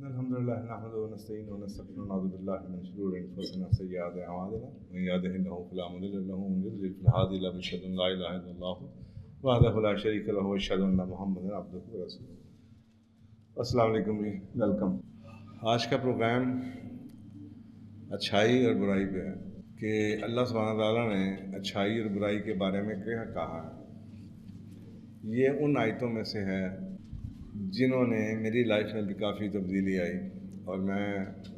الحمد لله نحمده ونستعينه ونستغفره ونعوذ بالله من شرور انفسنا وسيئات اعمالنا من يهده الله فلا مضل له ومن يضلل فلا هادي له واشهد ان لا اله الا الله وحده لا شريك له واشهد ان محمدا عبده ورسوله. السلام علیکم جی، ویلکم. آج کا پروگرام اچھائی اور برائی پہ ہے کہ اللہ سبحانہ تعالیٰ نے اچھائی اور برائی کے بارے میں کیا کہا ہے. یہ ان آیتوں میں سے ہے جنہوں نے میری لائف میں بھی کافی تبدیلی آئی. اور میں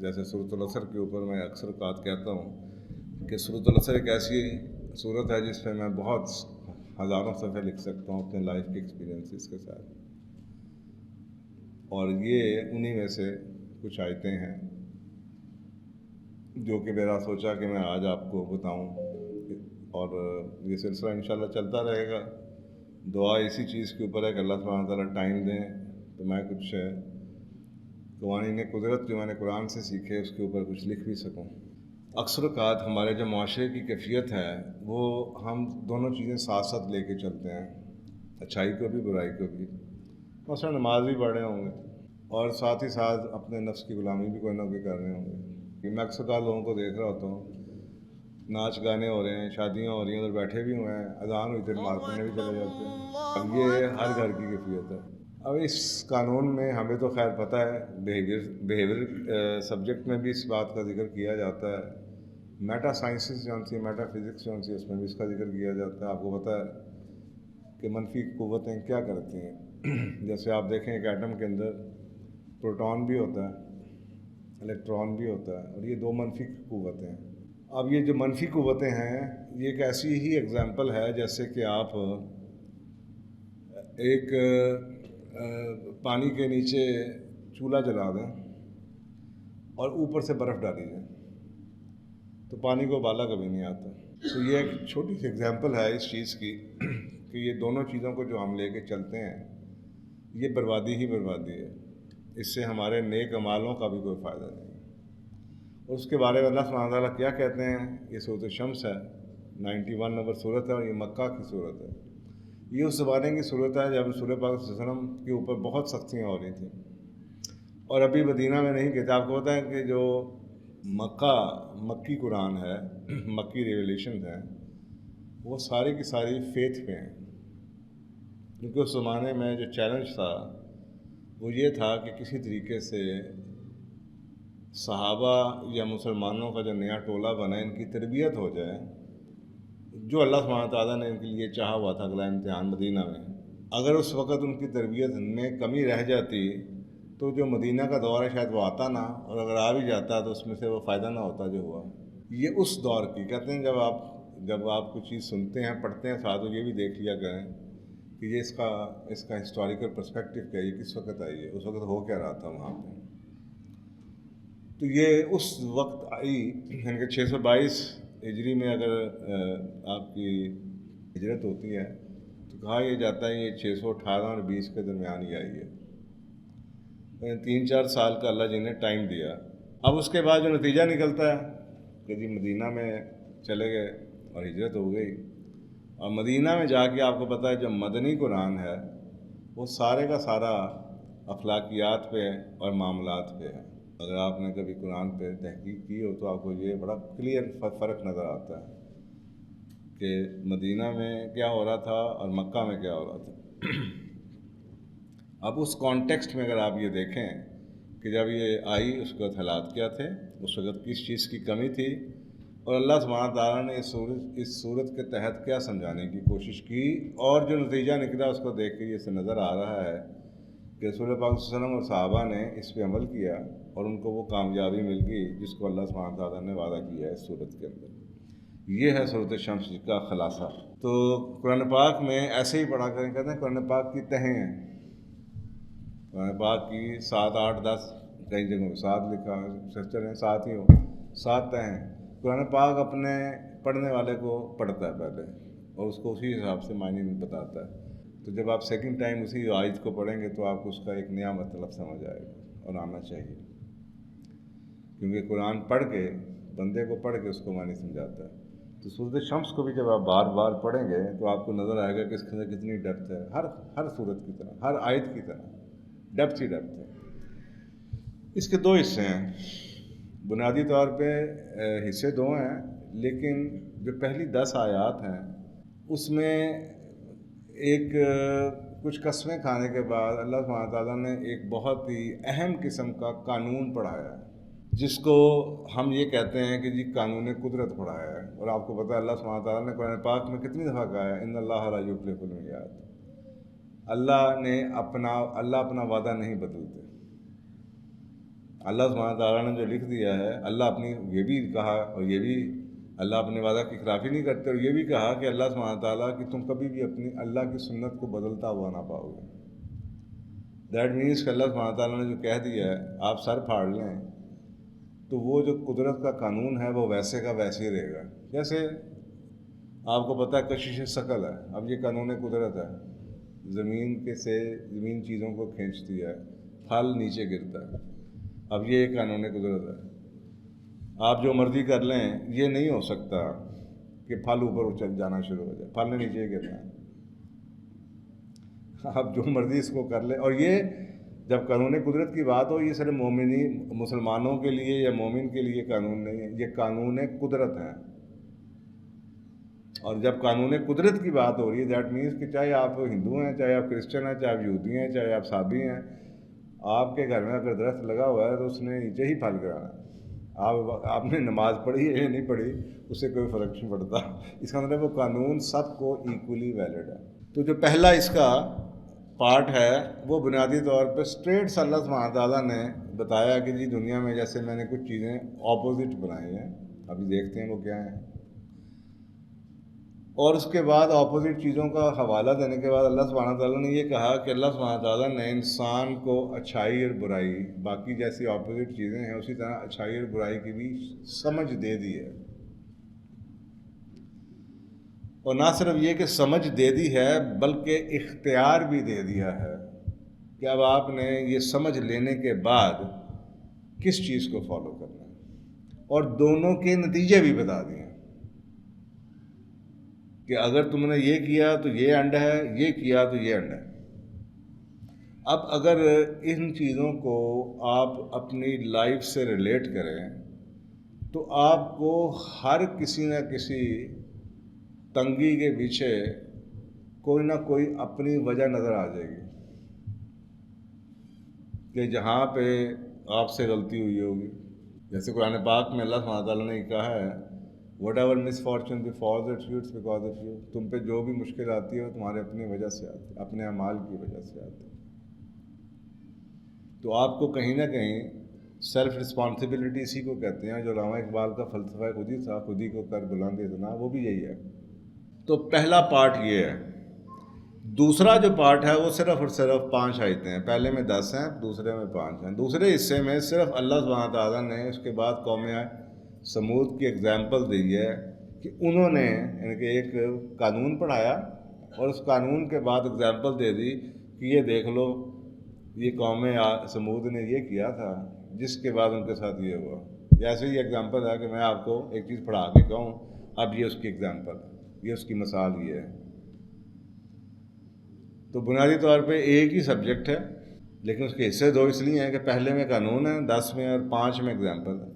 جیسے سورۃ العصر کے اوپر میں اکثر اوقات کہتا ہوں کہ سورۃ العصر ایک ایسی صورت ہے جس پہ میں بہت ہزاروں صفحے لکھ سکتا ہوں اپنے لائف کے ایکسپیرینسز کے ساتھ. اور یہ انہی میں سے کچھ آیتیں ہیں جو کہ میرا سوچا کہ میں آج آپ کو بتاؤں. اور یہ سلسلہ انشاءاللہ چلتا رہے گا. دعا اسی چیز کے اوپر ہے کہ اللہ سبحانہ تعالیٰ ٹائم دیں تو میں کچھ قوانین قدرت جو میں نے قرآن سے سیکھے اس کے اوپر کچھ لکھ بھی سکوں. اکثر اوقات ہمارے جو معاشرے کی کیفیت ہے وہ ہم دونوں چیزیں ساتھ ساتھ لے کے چلتے ہیں، اچھائی کو بھی برائی کو بھی. مثلا نماز بھی پڑھ رہے ہوں گے اور ساتھ ہی ساتھ اپنے نفس کی غلامی بھی کوئی نہ کوئی کر رہے ہوں گے. میں اکثر لوگوں کو دیکھ رہا ہوتا ہوں، ناچ گانے ہو رہے ہیں، شادیاں ہو رہی ہیں، ادھر بیٹھے بھی ہوئے ہیں، اذان ہوئی تو نماز پڑھنے بھی چلے جاتے ہیں. اب یہ ہر گھر کی کیفیت ہے. اب اس قانون میں ہمیں تو خیر پتہ ہے، بیہیویئر سبجیکٹ میں بھی اس بات کا ذکر کیا جاتا ہے. میٹا سائنسز جو سی، میٹا فزکس جو سی، اس میں بھی اس کا ذکر کیا جاتا ہے. آپ کو پتہ ہے کہ منفی قوتیں کیا کرتی ہیں. جیسے آپ دیکھیں ایک ایٹم کے اندر پروٹون بھی ہوتا ہے، الیکٹران بھی ہوتا ہے، اور یہ دو منفی قوتیں ہیں. اب یہ جو منفی قوتیں ہیں یہ ایک ایسی ہی اگزامپل ہے جیسے کہ آپ ایک پانی کے نیچے چولہا جلا دیں اور اوپر سے برف ڈالی جائے تو پانی کو ابالا کبھی نہیں آتا. تو یہ ایک چھوٹی سی اگزامپل ہے اس چیز کی کہ یہ دونوں چیزوں کو جو ہم لے کے چلتے ہیں یہ بربادی ہی بربادی ہے. اس سے ہمارے نیک اعمالوں کا بھی کوئی فائدہ نہیں. اور اس کے بارے میں اللہ سبحانہ تعالیٰ کیا کہتے ہیں؟ یہ سورۃ الشمس ہے، 91 نمبر صورت ہے، اور یہ مکہ کی صورت ہے. یہ اس زمانے کی صورت ہے جب رسول پاک صلی اللہ علیہ وسلم کے اوپر بہت سختیاں ہو رہی تھیں اور ابھی مدینہ میں نہیں گئے تھے. آپ کو پتہ ہے کہ جو مکی قرآن ہے، مکی ریولیشنز ہیں، وہ ساری کی ساری فیتھ پہ ہیں. کیونکہ اس زمانے میں جو چیلنج تھا وہ یہ تھا کہ کسی طریقے سے صحابہ یا مسلمانوں کا جو نیا ٹولہ بنا ان کی تربیت ہو جائے، جو اللہ سبحانہ تعالیٰ نے ان کے لیے چاہا ہوا تھا اگلا امتحان مدینہ میں. اگر اس وقت ان کی تربیت میں کمی رہ جاتی تو جو مدینہ کا دور ہے شاید وہ آتا نہ، اور اگر آ بھی جاتا تو اس میں سے وہ فائدہ نہ ہوتا جو ہوا. یہ اس دور کی کہتے ہیں جب آپ کوئی چیز سنتے ہیں پڑھتے ہیں ساتھ یہ بھی دیکھ لیا کریں کہ یہ اس کا ہسٹوریکل پرسپیکٹیو کیا ہے، یہ کس وقت آئی ہے، اس وقت ہو کیا رہا تھا وہاں پہ. تو یہ اس وقت آئی، یعنی کہ 622 ہجری میں اگر آپ کی ہجرت ہوتی ہے تو کہا یہ جاتا ہے یہ 618 اور 20 کے درمیان ہی آئی ہے. 3-4 سال کا اللہ جی نے ٹائم دیا. اب اس کے بعد جو نتیجہ نکلتا ہے کہ جی مدینہ میں چلے گئے اور ہجرت ہو گئی. اور مدینہ میں جا کے آپ کو پتہ ہے جو مدنی قرآن ہے وہ سارے کا سارا اخلاقیات پہ اور معاملات پہ ہے. اگر آپ نے کبھی قرآن پہ تحقیق کی ہو تو آپ کو یہ بڑا کلیئر فرق نظر آتا ہے کہ مدینہ میں کیا ہو رہا تھا اور مکہ میں کیا ہو رہا تھا. اب اس کانٹیکسٹ میں اگر آپ یہ دیکھیں کہ جب یہ آئی اس وقت حالات کیا تھے، اس وقت کس چیز کی کمی تھی، اور اللہ سبحانہ تعالیٰ نے اس صورت کے تحت کیا سمجھانے کی کوشش کی، اور جو نتیجہ نکلا اس کو دیکھ کے یہ سے نظر آ رہا ہے کہ رسول پاک صلی اللہ علیہ وسلم اور صحابہ نے اس پہ عمل کیا اور ان کو وہ کامیابی مل گئی جس کو اللہ سبحانہ تعالیٰ نے وعدہ کیا ہے اس صورت کے اندر. یہ ہے سورۃ الشمس کا خلاصہ. تو قرآن پاک میں ایسے ہی پڑھا کریں، کہتے ہیں قرآن پاک کی تہیں ہیں. قرآن پاک کی 7, 8, 10 کئی جگہوں پہ 7 لکھا ہے، سچر ہیں 7 ہی ہو، 7 تہیں. قرآن پاک اپنے پڑھنے والے کو پڑھتا ہے پہلے اور اس کو اسی حساب سے معنی میں بتاتا ہے. تو جب آپ سیکنڈ ٹائم اسی آیت کو پڑھیں گے تو آپ کو اس کا ایک نیا مطلب سمجھ آئے گا اور آنا چاہیے. کیونکہ قرآن پڑھ کے بندے کو پڑھ کے اس کو معنی سمجھاتا ہے. تو سورۃ الشمس کو بھی جب آپ بار بار پڑھیں گے تو آپ کو نظر آئے گا کہ اس کے اندر کتنی ڈیپتھ ہے. ہر صورت کی طرح، ہر آیت کی طرح ڈیپتھ ہی ڈیپتھ ہے. اس کے دو حصے ہیں بنیادی طور پہ، حصے دو ہیں، لیکن جو پہلی 10 آیات ہیں اس میں ایک کچھ قسمیں کھانے کے بعد اللہ سبحانہ تعالیٰ نے ایک بہت ہی اہم قسم کا قانون پڑھایا ہے، جس کو ہم یہ کہتے ہیں کہ جی قانون قدرت پڑھایا ہے۔ اور آپ کو پتہ ہے اللہ سبحانہ تعالیٰ نے قرآن پاک میں کتنی دفعہ کہا ہے ان اللہ لا یخلف المیعاد، اللہ اپنا وعدہ نہیں بدلتے۔ اللہ سبحانہ تعالیٰ نے جو لکھ دیا ہے، اللہ اپنی یہ بھی کہا، اور یہ بھی اللہ اپنے وعدہ کی خلافی نہیں کرتے، اور یہ بھی کہا کہ اللہ سبحانہ تعالیٰ کہ تم کبھی بھی اپنی اللہ کی سنت کو بدلتا ہوا نہ پاؤ گے۔ دیٹ مینس کہ اللہ سبحانہ تعالیٰ نے جو کہہ دیا ہے آپ سر پھاڑ لیں تو وہ جو قدرت کا قانون ہے وہ ویسے کا ویسے ہی رہے گا۔ جیسے آپ کو پتہ ہے کشش ثقل ہے، اب یہ قانون قدرت ہے، زمین چیزوں کو کھینچتی ہے، پھل نیچے گرتا ہے، اب یہ ایک قانون قدرت ہے۔ آپ جو مرضی کر لیں یہ نہیں ہو سکتا کہ پھل اوپر اچھل جانا شروع ہو جائے، پھل نے نیچے گرنا ہے۔ آپ جو مرضی اس کو کر لیں، اور یہ جب قانون قدرت کی بات ہو، یہ صرف مسلمانوں کے لیے یا مومن کے لیے قانون نہیں ہے، یہ قانون قدرت ہے۔ اور جب قانون قدرت کی بات ہو رہی ہے دیٹ مینس کہ چاہے آپ ہندو ہیں، چاہے آپ کرسچن ہیں، چاہے آپ یہودی ہیں، چاہے آپ صابی ہیں، آپ کے گھر میں اگر درخت لگا ہوا ہے تو اس نے نیچے ہی پھل گرانا ہے۔ آپ نے نماز پڑھی ہے یا نہیں پڑھی اس سے کوئی فرق نہیں پڑتا، اس کا مطلب وہ قانون سب کو ایکولی ویلڈ ہے۔ تو جو پہلا اس کا پارٹ ہے وہ بنیادی طور پہ اسٹریٹ اللہ سبحانہ تعالیٰ نے بتایا کہ جی دنیا میں جیسے میں نے کچھ چیزیں اپوزٹ بنائی ہیں، ابھی دیکھتے ہیں وہ کیا ہیں، اور اس کے بعد اپوزٹ چیزوں کا حوالہ دینے کے بعد اللہ سبحانہ تعالیٰ نے یہ کہا کہ اللہ سبحانہ تعالیٰ نے انسان کو اچھائی اور برائی، باقی جیسی اپوزٹ چیزیں ہیں اسی طرح اچھائی اور برائی کی بھی سمجھ دے دی ہے۔ اور نہ صرف یہ کہ سمجھ دے دی ہے بلکہ اختیار بھی دے دیا ہے کہ اب آپ نے یہ سمجھ لینے کے بعد کس چیز کو فالو کرنا ہے، اور دونوں کے نتیجے بھی بتا دیے کہ اگر تم نے یہ کیا تو یہ اینڈ ہے، یہ کیا تو یہ اینڈ ہے۔ اب اگر ان چیزوں کو آپ اپنی لائف سے ریلیٹ کریں تو آپ کو ہر کسی نہ کسی تنگی کے پیچھے کوئی نہ کوئی اپنی وجہ نظر آ جائے گی کہ جہاں پہ آپ سے غلطی ہوئی ہوگی۔ جیسے قرآن پاک میں اللہ سبحانہ تعالیٰ نے کہا ہے whatever misfortune befalls it you it's because of you, تم پہ جو بھی مشکل آتی ہے وہ تمہارے اپنی وجہ سے آتی ہے، اپنے اعمال کی وجہ سے آتی ہے۔ تو آپ کو کہیں نہ کہیں سیلف رسپانسبلٹی اسی کو کہتے ہیں، جو علامہ اقبال کا فلسفہ خود ہی تھا، خود ہی کو کر بلند اتنا، وہ بھی یہی ہے۔ تو پہلا پارٹ یہ ہے۔ دوسرا جو پارٹ ہے وہ صرف اور صرف 5 آیتیں ہیں، پہلے میں 10 ہیں، دوسرے میں 5 ہیں۔ دوسرے حصے میں صرف اللہ سبحانہ تعالیٰ نے اس کے بعد قوم سمود کی ایگزامپل دی ہے کہ انہوں نے یعنی کہ ایک قانون پڑھایا اور اس قانون کے بعد ایگزامپل دے دی کہ یہ دیکھ لو یہ قوم سمود نے یہ کیا تھا جس کے بعد ان کے ساتھ یہ ہوا۔ جیسے یہ ایگزامپل ہے کہ میں آپ کو ایک چیز پڑھا کے کہوں اب یہ اس کی ایگزامپل ہے، یہ اس کی مثال یہ ہے۔ تو بنیادی طور پہ ایک ہی سبجیکٹ ہے لیکن اس کے حصے 2 اس لیے ہیں کہ پہلے میں قانون ہے 10 میں، اور 5 میں ایگزامپل ہے۔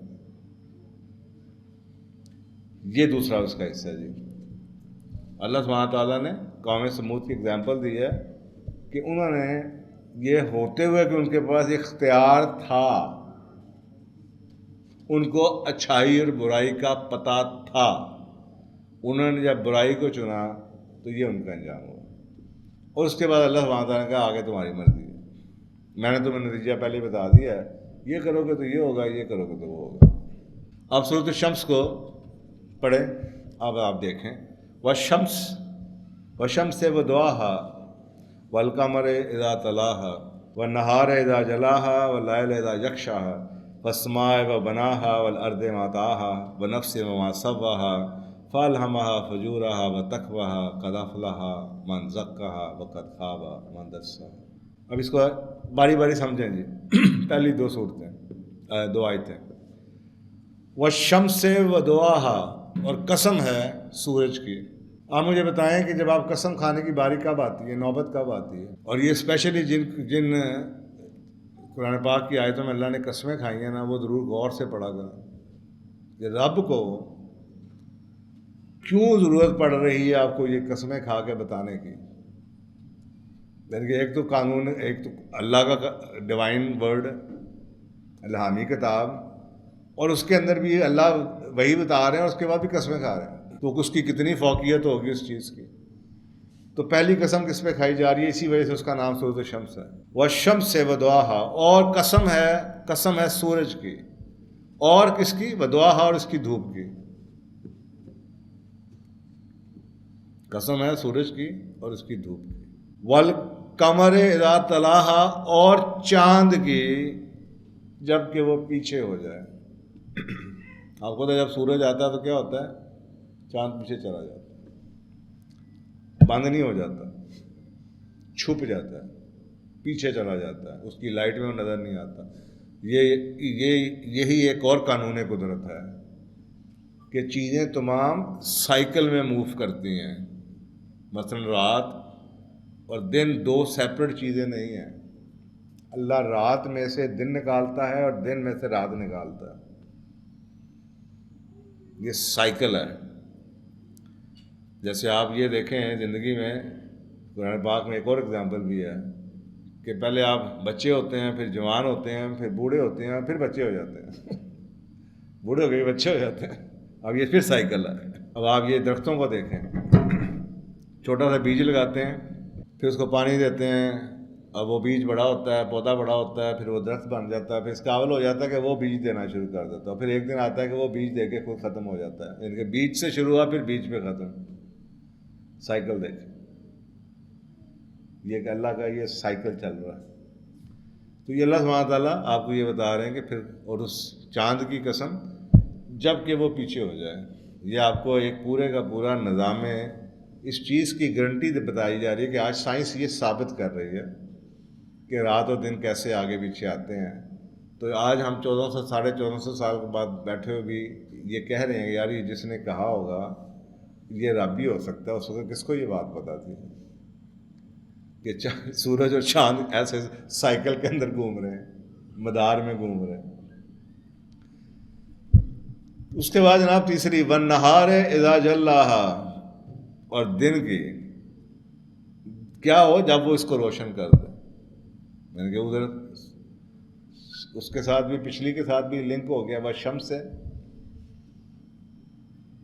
یہ دوسرا اس کا حصہ ہے جی۔ اللہ سبحانہ تعالیٰ نے قوم سمود کی ایگزامپل دی ہے کہ انہوں نے یہ ہوتے ہوئے کہ ان کے پاس اختیار تھا، ان کو اچھائی اور برائی کا پتہ تھا، انہوں نے جب برائی کو چنا تو یہ ان کا انجام ہوا۔ اور اس کے بعد اللہ سبحانہ تعالیٰ نے کہا آگے تمہاری مرضی ہے، میں نے تمہیں نتیجہ پہلے بتا دیا ہے، یہ کرو گے تو یہ ہوگا، یہ کرو گے تو وہ ہوگا۔ اب سورۃ الشمس کو پڑھیں، اب آپ دیکھیں والشمس وضحاها والقمر اذا تلاها والنہار اذا جلاها واللیل اذا یغشاها والسماء وبناها والارض ما طحاها ونفس وما سواها فالهمها فجورها وتقواها قد افلح من زکاها وقد خاب من دساها۔ اب اس کو باری باری سمجھیں جی۔ پہلی 2 صورتیں 2 آیتیں، والشمس وضحاها، اور قسم ہے سورج کی۔ آپ مجھے بتائیں کہ جب آپ قسم کھانے کی باری کب آتی ہے، نوبت کب آتی ہے؟ اور یہ اسپیشلی جن قرآن پاک کی آیتوں میں اللہ نے قسمیں کھائی ہیں نا، وہ ضرور غور سے پڑھا گا کہ رب کو کیوں ضرورت پڑ رہی ہے آپ کو یہ قسمیں کھا کے بتانے کی. یعنی کہ ایک تو قانون، ایک تو اللہ کا ڈیوائن ورڈ، الہامی کتاب، اور اس کے اندر بھی اللہ وہی بتا رہے ہیں اور اس کے بعد بھی قسمیں کھا رہے ہیں، تو اس کی کتنی فوقیت ہوگی اس چیز کی. تو پہلی قسم کس پہ کھائی جا رہی ہے؟ اسی وجہ سے اس کا نام سورۃ الشمس ہے. والشمس وضحاہا، اور قسم ہے سورج کی، اور کس کی؟ وضحاہا، اور اس کی دھوپ کی. قسم ہے سورج کی اور اس کی دھوپ کی. والقمر اذا تلاہا، اور چاند کی جب کہ وہ پیچھے ہو جائے. آپ کو جب سورج آتا ہے تو کیا ہوتا ہے؟ چاند پیچھے چلا جاتا ہے، بند نہیں ہو جاتا، چھپ جاتا ہے، پیچھے چلا جاتا ہے، اس کی لائٹ میں وہ نظر نہیں آتا. یہی ایک اور قانون قدرت ہے کہ چیزیں تمام سائیکل میں موو کرتی ہیں. مثلا رات اور دن دو سیپریٹ چیزیں نہیں ہیں. اللہ رات میں سے دن نکالتا ہے اور دن میں سے رات نکالتا ہے. یہ سائیکل ہے. جیسے آپ یہ دیکھیں زندگی میں، قرآن پاک میں ایک اور اگزامپل بھی ہے کہ پہلے آپ بچے ہوتے ہیں، پھر جوان ہوتے ہیں، پھر بوڑھے ہوتے ہیں، پھر بچے ہو جاتے ہیں. بوڑھے ہو گئے بچے ہو جاتے ہیں. اب یہ پھر سائیکل ہے. اب آپ یہ درختوں کو دیکھیں، چھوٹا سا بیج لگاتے ہیں، پھر اس کو پانی دیتے ہیں، اب وہ بیج بڑا ہوتا ہے، پودا بڑا ہوتا ہے، پھر وہ درخت بن جاتا ہے، پھر اس قابل ہو جاتا ہے کہ وہ بیج دینا شروع کر دیتا ہے. پھر ایک دن آتا ہے کہ وہ بیج دے کے خود ختم ہو جاتا ہے. یعنی کہ بیج سے شروع ہوا پھر بیج پہ ختم. سائیکل دیکھیں، یہ کہ اللہ کا یہ سائیکل چل رہا ہے. تو یہ اللہ سبحانہ تعالیٰ آپ کو یہ بتا رہے ہیں کہ پھر، اور اس چاند کی قسم جب کہ وہ پیچھے ہو جائے. یہ آپ کو ایک پورے کا پورا نظام اس چیز کی گارنٹی بتائی جا رہی ہے کہ آج سائنس یہ ثابت کر رہی ہے کہ رات اور دن کیسے آگے پیچھے آتے ہیں. تو آج ہم 1400 سال کے بعد بیٹھے ہوئے بھی یہ کہہ رہے ہیں یار، یہ جس نے کہا ہوگا یہ رب ہی ہو سکتا ہے. اس وقت کس کو یہ بات پتا تھی کہ سورج اور چاند ایسے سائیکل کے اندر گھوم رہے ہیں، مدار میں گھوم رہے ہیں. اس کے بعد جناب تیسری، والنہار اذا جلاہا، اور دن کی کیا ہو جب وہ اس کو روشن کر دے. یعنی کہ ادھر اس کے ساتھ بھی، پچھلی کے ساتھ بھی لنک ہو گیا. والشمس ہے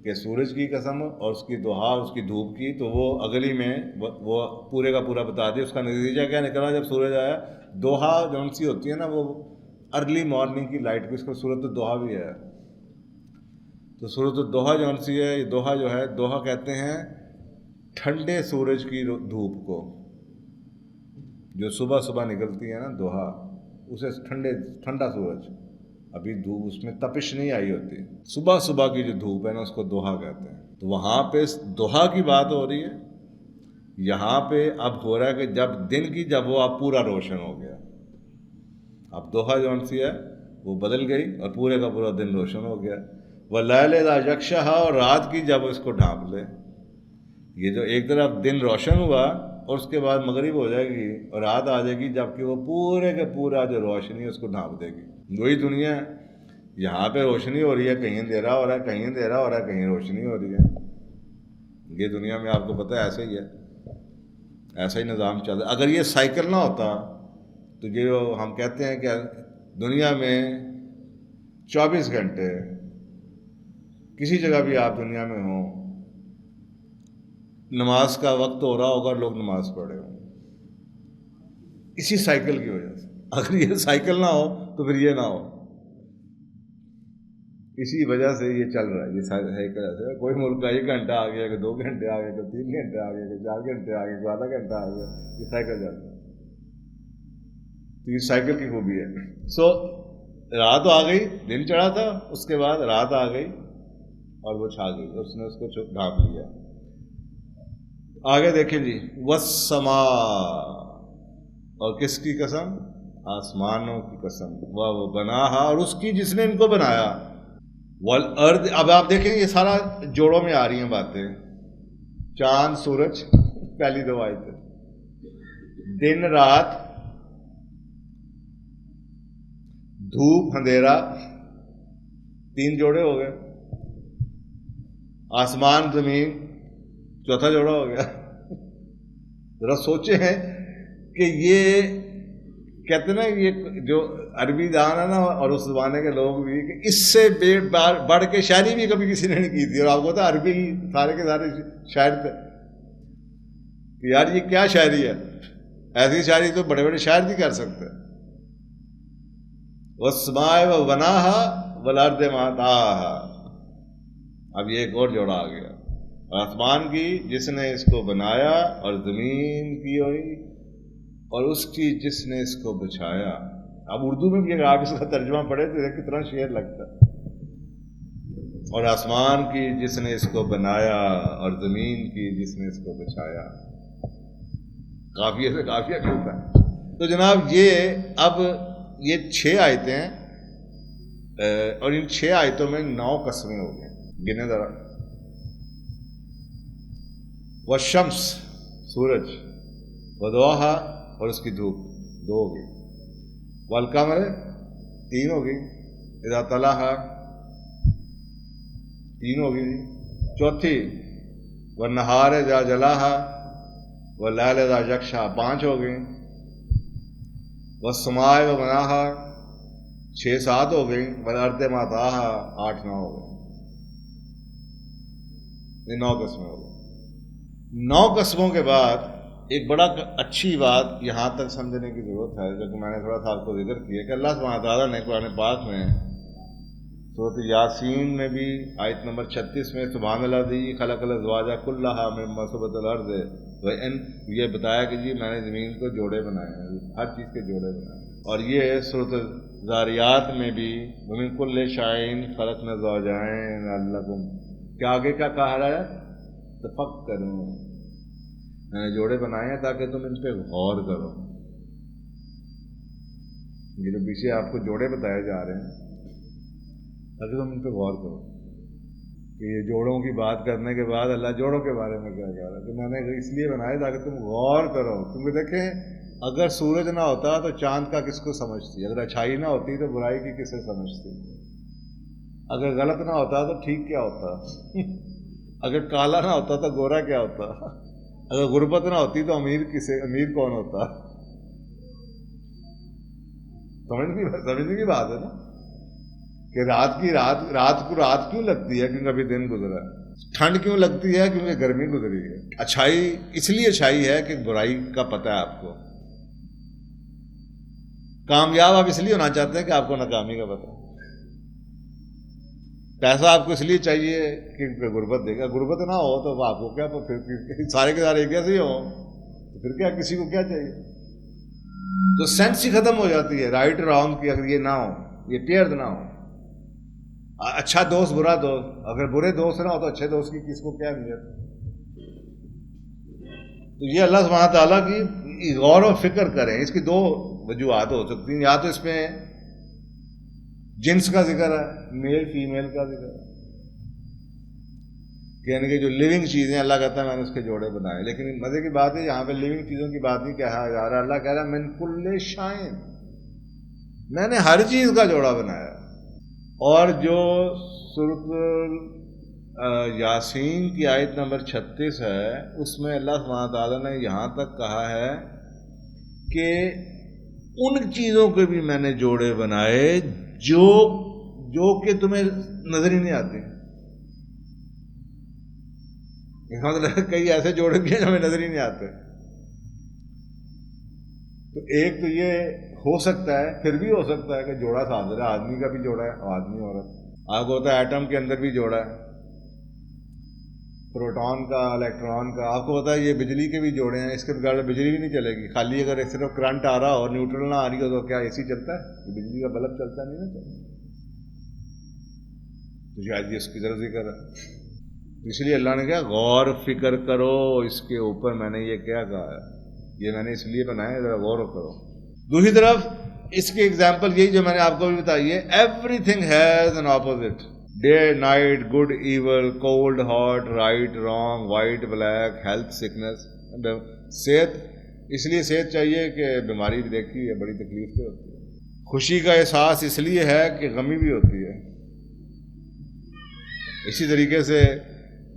کہ سورج کی قسم اور اس کی ضحیٰ، اس کی دھوپ کی. تو وہ اگلی میں وہ پورے کا پورا بتا دیا. اس کا نتیجہ کیا نکلا جب سورج آیا؟ ضحیٰ جون سی ہوتی ہے نا، وہ ارلی مارننگ کی لائٹ کو، اس کو سورۃ الضحیٰ بھی ہے. تو سورۃ الضحیٰ جون سی ہے، یہ ضحیٰ جو ہے، ضحیٰ کہتے ہیں ٹھنڈے سورج کی دھوپ کو، جو صبح صبح نکلتی ہے نا ضحیٰ، اسے ٹھنڈا سورج، ابھی دھوپ اس میں تپش نہیں آئی ہوتی، صبح صبح کی جو دھوپ ہے نا اس کو ضحیٰ کہتے ہیں. تو وہاں پہ ضحیٰ کی بات ہو رہی ہے. یہاں پہ اب ہو رہا ہے کہ جب دن کی، جب وہ اب پورا روشن ہو گیا. اب ضحیٰ جون سی ہے وہ بدل گئی اور پورے کا پورا دن روشن ہو گیا. واللیل اذا یغشاہا، اور رات کی جب اس کو ڈھانپ لے. یہ جو ایک طرف دن روشن ہوا اور اس کے بعد مغرب ہو جائے گی اور رات آ جائے گی، جب کہ وہ پورے کا پورا جو روشنی ہے اس کو ڈھانپ دے گی. وہی دنیا ہے. یہاں پہ روشنی ہو رہی ہے، کہیں اندھیرا ہو رہا ہے، کہیں اندھیرا ہو رہا ہے، کہیں روشنی ہو رہی ہے. یہ دنیا میں آپ کو پتہ ہے ایسے ہی ہے، ایسا ہی نظام چل رہا ہے. اگر یہ سائیکل نہ ہوتا تو یہ جو ہم کہتے ہیں کہ دنیا میں 24 گھنٹے کسی جگہ بھی آپ دنیا میں ہوں، نماز کا وقت ہو رہا ہوگا، لوگ نماز پڑھ رہے ہوں، اسی سائیکل کی وجہ سے. اگر یہ سائیکل نہ ہو تو پھر یہ نہ ہو. اسی وجہ سے یہ چل رہا ہے. یہ سائیکل ایسے ہے، کوئی ملک کا 1 گھنٹہ آ گیا، کہ 2 گھنٹے آ گئے، کہ 3 گھنٹے آ گئے، کہ 4 گھنٹے آ گئے، کہ آدھا گھنٹہ آ گیا. یہ سائیکل چل رہا ہے. تو یہ سائیکل کی خوبی ہے. سو رات آ گئی، دن چڑھا تھا، اس کے بعد رات آ گئی اور وہ چھا گئی، اس نے اس کو ڈھانپ لیا. آگے دیکھیں جی، والسماء، اور کس کی قسم؟ آسمانوں کی قسم. وہ بناہا، اور اس کی جس نے ان کو بنایا. والارض، اب آپ دیکھیں یہ سارا جوڑوں میں آ رہی ہیں باتیں. چاند سورج پہلی 2 آیتیں، دن رات، دھوپ اندھیرا، 3 جوڑے ہو گئے، آسمان زمین 4تھا جوڑا ہو گیا. ذرا سوچیں ہیں کہ یہ کہتے ہیں نا، یہ جو عربی دان ہے نا اور اس زمانے کے لوگ بھی، کہ اس سے بڑھ کے شاعری بھی کبھی کسی نے نہیں کی تھی. اور آپ کو پتا عربی سارے کے سارے شاعر تھے کہ یار یہ کیا شاعری ہے، ایسی شاعری تو بڑے بڑے شاعر بھی کر سکتے. والسماء وبناها والارض ما طاها. اب یہ ایک اور جوڑا آ گیا، آسمان کی جس نے اس کو بنایا، اور زمین کی ہوئی اور اس کی جس نے اس کو بچھایا. اب اردو میں بھی اگر آپ اس کا ترجمہ پڑھے تو کتنا شعر لگتا ہے. اور آسمان کی جس نے اس کو بنایا اور زمین کی جس نے اس کو بچھایا. قافیے سے قافیہ ملتا ہے. تو جناب یہ اب یہ 6 آیتیں ہیں، اور ان 6 آیتوں میں 9 قسمیں ہو گئیں. گنے ذرا. والشمس سورج، وضحاها اور اس کی دھوپ 2 ہو گئی، والقمر 3 ہو گئی، اذا طلاها 3 ہو گئی، 4تھی والنہار اذا جلاها واللیل اذا یغشا 5 ہو گئی، والسماء وبناها 6-7 ہو گئی، والارض ما طاها 8-9 ہو گئی. یہ 9 قسمیں ہو گئی. 9 قسموں کے بعد ایک بڑا اچھی بات یہاں تک سمجھنے کی ضرورت ہے، جو کہ میں نے تھوڑا سا آپ کو ذکر کیا، کہ اللہ سبحانہ تعالیٰ نے قرآن پاک میں سورۃ یاسین میں بھی آیت نمبر 36 میں سبحان الذی خلق الازواج کلھا مما ثبت الارض، یہ بتایا کہ جی میں نے زمین کو جوڑے بنائے ہیں، ہر چیز کے جوڑے بنائے ہیں. اور یہ سورۃ ذاریات میں بھی ومن کل شیء خلقنا الزوجین لعلکم، کہ آگے کیا کہا رہا ہے؟ تفکروا، میں نے جوڑے بنائے ہیں تاکہ تم ان پہ غور کرو. یہ جو پیچھے آپ کو جوڑے بتائے جا رہے ہیں تاکہ تم ان پہ غور کرو. کہ یہ جوڑوں کی بات کرنے کے بعد اللہ جوڑوں کے بارے میں کیا کہہ رہا ہے کہ میں نے اس لیے بنائے تاکہ تم غور کرو. کیونکہ دیکھیں اگر سورج نہ ہوتا تو چاند کا کس کو سمجھتی، اگر اچھائی نہ ہوتی تو برائی کی کسے سمجھتی، اگر غلط نہ ہوتا تو ٹھیک کیا ہوتا، اگر کالا نہ ہوتا تو گورا کیا ہوتا، اگر غربت نہ ہوتی تو امیر کون ہوتا. سمجھنے کی بات ہے نا کہ رات کو رات کیوں لگتی ہے؟ کیونکہ ابھی دن گزرا ہے. ٹھنڈ کیوں لگتی ہے؟ کیونکہ گرمی گزری ہے. اچھائی اس لیے اچھائی ہے کہ برائی کا پتہ ہے آپ کو. کامیاب آپ اس لیے ہونا چاہتے ہیں کہ آپ کو ناکامی کا پتہ ہے. پیسہ آپ کو اس لیے چاہیے کہ غربت دے گا. غربت نہ ہو تو آپ کو کیا، پھر سارے کے سارے ایک جیسے ہی ہوں تو پھر کیا، کسی کو کیا چاہیے؟ تو سینس ہی ختم ہو جاتی ہے رائٹ رانگ کی. اگر یہ نہ ہو، یہ پیئرز نہ ہو، اچھا دوست برا دوست، اگر برے دوست نہ ہو تو اچھے دوست کی کس کو کیا اہمیت. تو یہ اللہ سبحانہ تعالیٰ کی غور و فکر کریں. اس کی 2 وجوہات ہو سکتی ہیں. یا تو اس میں جنس کا ذکر ہے، میل فیمیل کا ذکر ہے، یعنی کہ جو لیونگ چیزیں اللہ کہتا ہے میں نے اس کے جوڑے بنائے. لیکن مزے کی بات ہے یہاں پہ لیونگ چیزوں کی بات نہیں کہا جا رہا. اللہ کہہ رہا ہے من کل شیء، میں نے ہر چیز کا جوڑا بنایا. اور جو سورۃ یاسین کی آیت نمبر 36 ہے اس میں اللہ سبحانہ تعالیٰ نے یہاں تک کہا ہے کہ ان چیزوں کے بھی میں نے جوڑے بنائے جو کہ تمہیں نظر ہی نہیں آتے. مطلب کئی ایسے جوڑے بھی ہیں جو ہمیں نظر ہی نہیں آتے. تو ایک تو یہ ہو سکتا ہے، پھر بھی ہو سکتا ہے کہ جوڑا حاضر ہے، آدمی کا بھی جوڑا ہے، آدمی عورت. آپ کو ہوتا ہے ایٹم کے اندر بھی جوڑا ہے، پروٹون کا، الیکٹران کا. آپ کو پتا ہے یہ بجلی کے بھی جوڑے ہیں، اس کے بغیر بجلی بھی نہیں چلے گی. خالی اگر صرف کرنٹ آ رہا ہو اور نیوٹرل نہ آ رہی ہو تو کیا اے سی چلتا ہے؟ بجلی کا بلب چلتا نہیں نا. تو شاید یہ اس کی طرف ذکر ہے. اس لیے اللہ نے کہا غور فکر کرو اس کے اوپر. میں نے یہ کیا کہا ہے، یہ میں نے اس لیے بنایا، ذرا غور کرو. دوسری طرف اس کی ایگزامپل یہی جو میں نے آپ کو بھی بتائی ہے، everything has an opposite. Day night, good evil, cold hot, right wrong, white black, health sickness. صحت، اس لیے صحت چاہیے کہ بیماری بھی دیکھی ہے، بڑی تکلیف سے ہوتی ہے. خوشی کا احساس اس لیے ہے کہ غمی بھی ہوتی ہے. اسی طریقے سے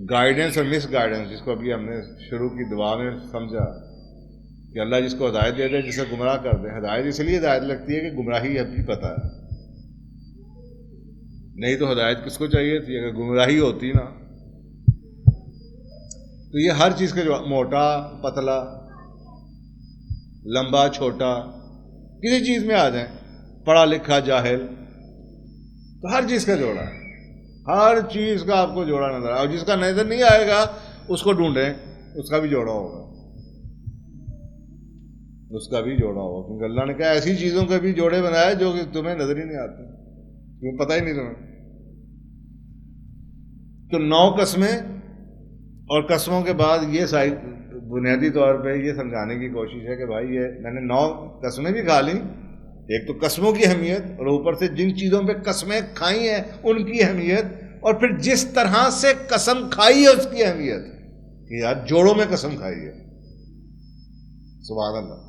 گائیڈنس اور مس گائیڈنس، جس کو ابھی ہم نے شروع کی دعا میں سمجھا کہ اللہ جس کو ہدایت دے دے، جسے گمراہ کر دے. ہدایت اس لیے ہدایت لگتی ہے کہ گمراہی اب بھی پتہ ہے، نہیں تو ہدایت کس کو چاہیے تھی اگر گمراہی ہوتی نا. تو یہ ہر چیز کا جو موٹا پتلا، لمبا چھوٹا، کسی چیز میں آ جائیں، پڑھا لکھا جاہل، تو ہر چیز کا جوڑا ہے. ہر چیز کا آپ کو جوڑا نظر آئے، اور جس کا نظر نہیں آئے گا اس کو ڈھونڈیں، اس کا بھی جوڑا ہوگا، اس کا بھی جوڑا ہوگا. کیونکہ اللہ نے کہا ایسی چیزوں کے بھی جوڑے بنائے جو کہ تمہیں نظر ہی نہیں آتے، تمہیں پتہ ہی نہیں تمہیں. تو 9 قسمیں، اور قسموں کے بعد یہ بنیادی طور پہ یہ سمجھانے کی کوشش ہے کہ بھائی یہ میں نے 9 قسمیں بھی کھا لیں. ایک تو قسموں کی اہمیت، اور اوپر سے جن چیزوں پہ قسمیں کھائی ہیں ان کی اہمیت، اور پھر جس طرح سے قسم کھائی ہے اس کی اہمیت کہ یار جوڑوں میں قسم کھائی ہے. سبحان اللہ،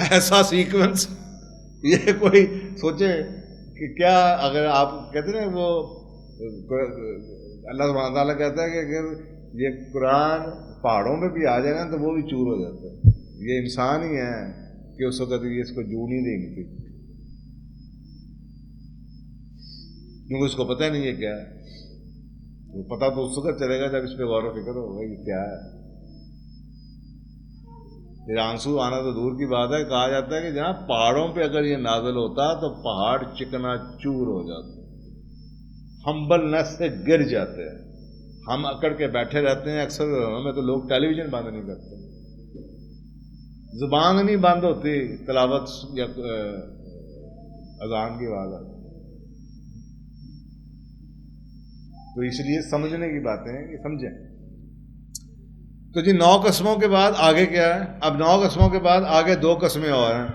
ایسا سیکوینس یہ کوئی سوچے کہ کیا. اگر آپ کہتے ہیں وہ اللہ سبحانہ تعالیٰ کہتا ہے کہ اگر یہ قرآن پہاڑوں میں بھی آ جائے نا تو وہ بھی چور ہو جاتا ہے. یہ انسان ہی ہے کہ اس وقت یہ اس کو جو نہیں دیں گی، کیونکہ اس کو پتہ ہی نہیں ہے کیا ہے. وہ پتہ تو اس وقت چلے گا جب اس پہ غور و فکر ہوگا یہ کیا ہے. پھر آنسو آنا تو دور کی بات ہے. کہا جاتا ہے کہ جناب پہاڑوں پہ اگر یہ نازل ہوتا تو پہاڑ چکنا چور ہو جاتے، ہمبلنس سے گر جاتے ہیں. ہم اکڑ کے بیٹھے رہتے ہیں. اکثر ہمیں تو لوگ ٹیلی ویژن بند نہیں کرتے، زبان نہیں بند ہوتی، تلاوت یا اذان کی آواز آتی. تو اس لیے سمجھنے کی باتیں ہیں کہ سمجھیں. تو جی 9 قسموں کے بعد آگے کیا ہے؟ اب 9 قسموں کے بعد آگے 2 قسمیں اور ہیں.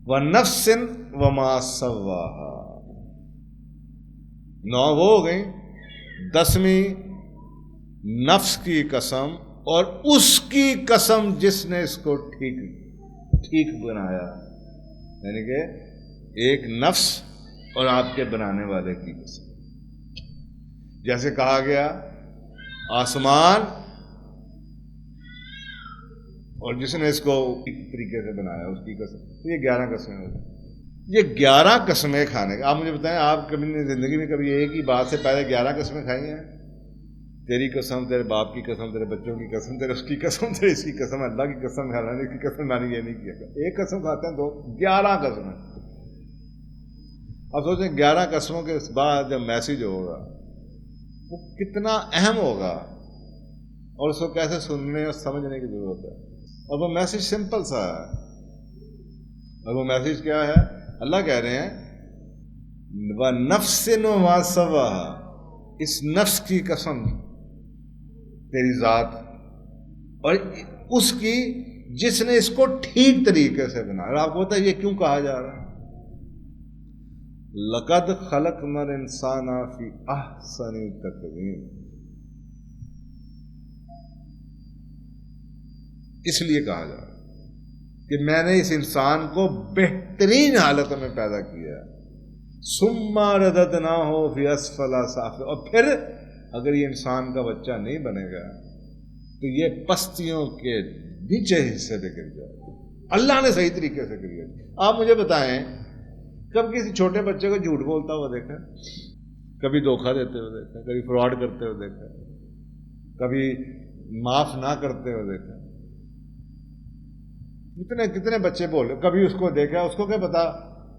وَنَفْسٍ وَمَا سَوَّاهَا، 9 وہ ہو گئیں. 10ویں نفس کی قسم، اور اس کی قسم جس نے اس کو ٹھیک بنایا. یعنی کہ ایک نفس اور آپ کے بنانے والے کی قسم. جیسے کہا گیا آسمان اور جس نے اس کو ایک طریقے سے بنایا اس کی قسم. تو یہ 11 قسمیں ہو گئی. یہ 11 قسمیں کھانے کا. آپ مجھے بتائیں آپ کبھی زندگی میں کبھی ایک ہی بات سے پہلے 11 قسمیں کھائی ہیں؟ تیری قسم، تیرے باپ کی قسم، تیرے بچوں کی قسم، تیرے اس کی قسم، تیرے اس کی قسم، اللہ کی قسم، حیران کی قسم. میں نے یہ نہیں کیا. ایک قسم کھاتے ہیں، 11 قسمیں. اب سوچیں 11 قسموں کے بعد جب میسج ہوگا وہ کتنا اہم ہوگا، اور اس کو کیسے سننے اور سمجھنے کی ضرورت ہے. اور وہ میسج سمپل سا ہے. اور وہ میسج کیا ہے؟ اللہ کہہ رہے ہیں وَنَفْسٍ وَمَا سَوَّاهَا، اس نفس کی قسم، تیری ذات، اور اس کی جس نے اس کو ٹھیک طریقے سے بنایا. اور آپ کو پتہ ہے یہ کیوں کہا جا رہا ہے؟ لَقَدْ خَلَقْنَا الْإِنسَانَ فِي أَحْسَنِ تَقْوِيمٍ. اس لیے کہا جا رہا ہے کہ میں نے اس انسان کو بہترین حالت میں پیدا کیا. ثُمَّ رَدَدْنَاهُ فِي أَسْفَلَ سَافِلِينَ. اور پھر اگر یہ انسان کا بچہ نہیں بنے گا تو یہ پستیوں کے نیچے حصے پہ گر جائے گا. اللہ نے صحیح طریقے سے کیا. آپ مجھے بتائیں کب کسی چھوٹے بچے کو جھوٹ بولتا ہوا دیکھا؟ کبھی دھوکہ دیتے ہوئے دیکھا؟ کبھی فراڈ کرتے ہوئے دیکھا؟ کبھی معاف نہ کرتے ہوئے دیکھا؟ کتنے بچے بولے. کبھی اس کو دیکھا، اس کو کیا پتا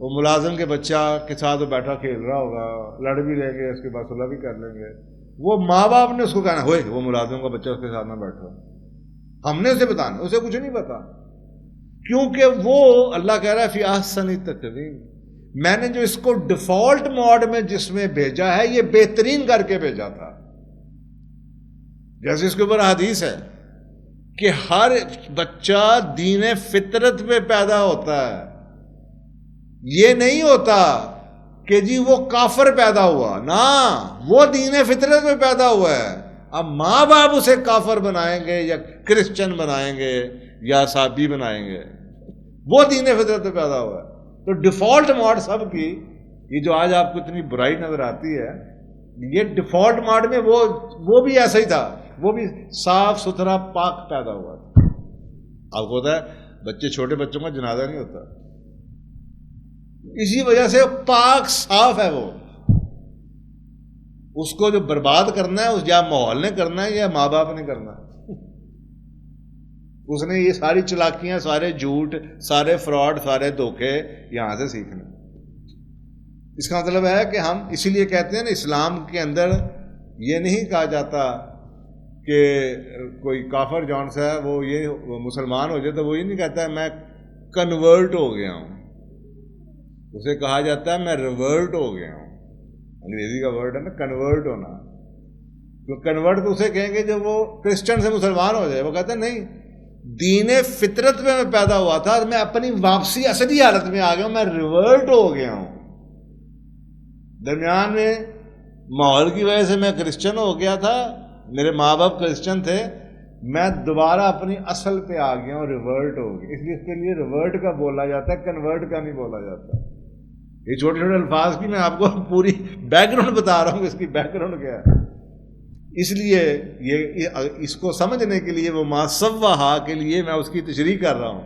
وہ ملازم کے بچہ کے ساتھ وہ بیٹھا کھیل رہا ہوگا، لڑ بھی لیں گے، اس کے بعد صلح بھی کر لیں گے. وہ ماں باپ نے اس کو کہنا ہوئے وہ ملازم کا بچہ اس کے ساتھ نہ بیٹھا. ہم نے اسے بتانا، اسے کچھ نہیں پتا، کیونکہ وہ اللہ کہہ رہا ہے فی احسن تقویم. میں نے جو اس کو ڈیفالٹ موڈ میں جس میں بھیجا ہے یہ بہترین کر کے بھیجا تھا. جیسے اس کے اوپر حدیث ہے کہ ہر بچہ دین فطرت پہ پیدا ہوتا ہے. یہ نہیں ہوتا کہ جی وہ کافر پیدا ہوا، نہ، وہ دین فطرت پہ پیدا ہوا ہے. اب ماں باپ اسے کافر بنائیں گے یا کرسچن بنائیں گے یا عیسائی بنائیں گے، وہ دین فطرت میں پیدا ہوا ہے. تو ڈیفالٹ موڈ سب کی، یہ جو آج آپ کو اتنی برائی نظر آتی ہے، یہ ڈیفالٹ موڈ میں وہ بھی ایسا ہی تھا، وہ بھی صاف ستھرا پاک پیدا ہوا تھا. آپ کو پتا ہے بچے، چھوٹے بچوں کا جنازہ نہیں ہوتا، اسی وجہ سے پاک صاف ہے. وہ اس کو جو برباد کرنا ہے، اس یا ماحول نے کرنا ہے یا ماں باپ نے کرنا ہے. اس نے یہ ساری چلاکیاں، سارے جھوٹ، سارے فراڈ، سارے دھوکے یہاں سے سیکھنے. اس کا مطلب ہے کہ ہم اسی لیے کہتے ہیں نا، اسلام کے اندر یہ نہیں کہا جاتا کہ کوئی کافر جون سا ہے وہ مسلمان ہو جائے تو وہ یہ نہیں کہتا ہے میں کنورٹ ہو گیا ہوں. اسے کہا جاتا ہے میں ریورٹ ہو گیا ہوں. انگریزی کا ورڈ ہے نا کنورٹ ہونا. کنورٹ تو اسے کہیں گے جب وہ کرسچن سے مسلمان ہو جائے. وہ کہتا ہے نہیں، دین فطرت میں پیدا ہوا تھا، میں اپنی واپسی اصلی حالت میں آ گیا ہوں، میں ریورٹ ہو گیا ہوں. درمیان میں ماحول کی وجہ سے میں کرسچن ہو گیا تھا، میرے ماں باپ کرسچن تھے، میں دوبارہ اپنی اصل پہ آ گیا ہوں، ریورٹ ہو گیا. اس لیے اس کے لیے ریورٹ کا بولا جاتا ہے، کنورٹ کا نہیں بولا جاتا. یہ چھوٹے چھوٹے الفاظ کی میں آپ کو پوری بیک گراؤنڈ بتا رہا ہوں کہ اس کی بیک گراؤنڈ کیا ہے. اس لیے یہ اس کو سمجھنے کے لیے وہ ما سوّاہا کے لیے میں اس کی تشریح کر رہا ہوں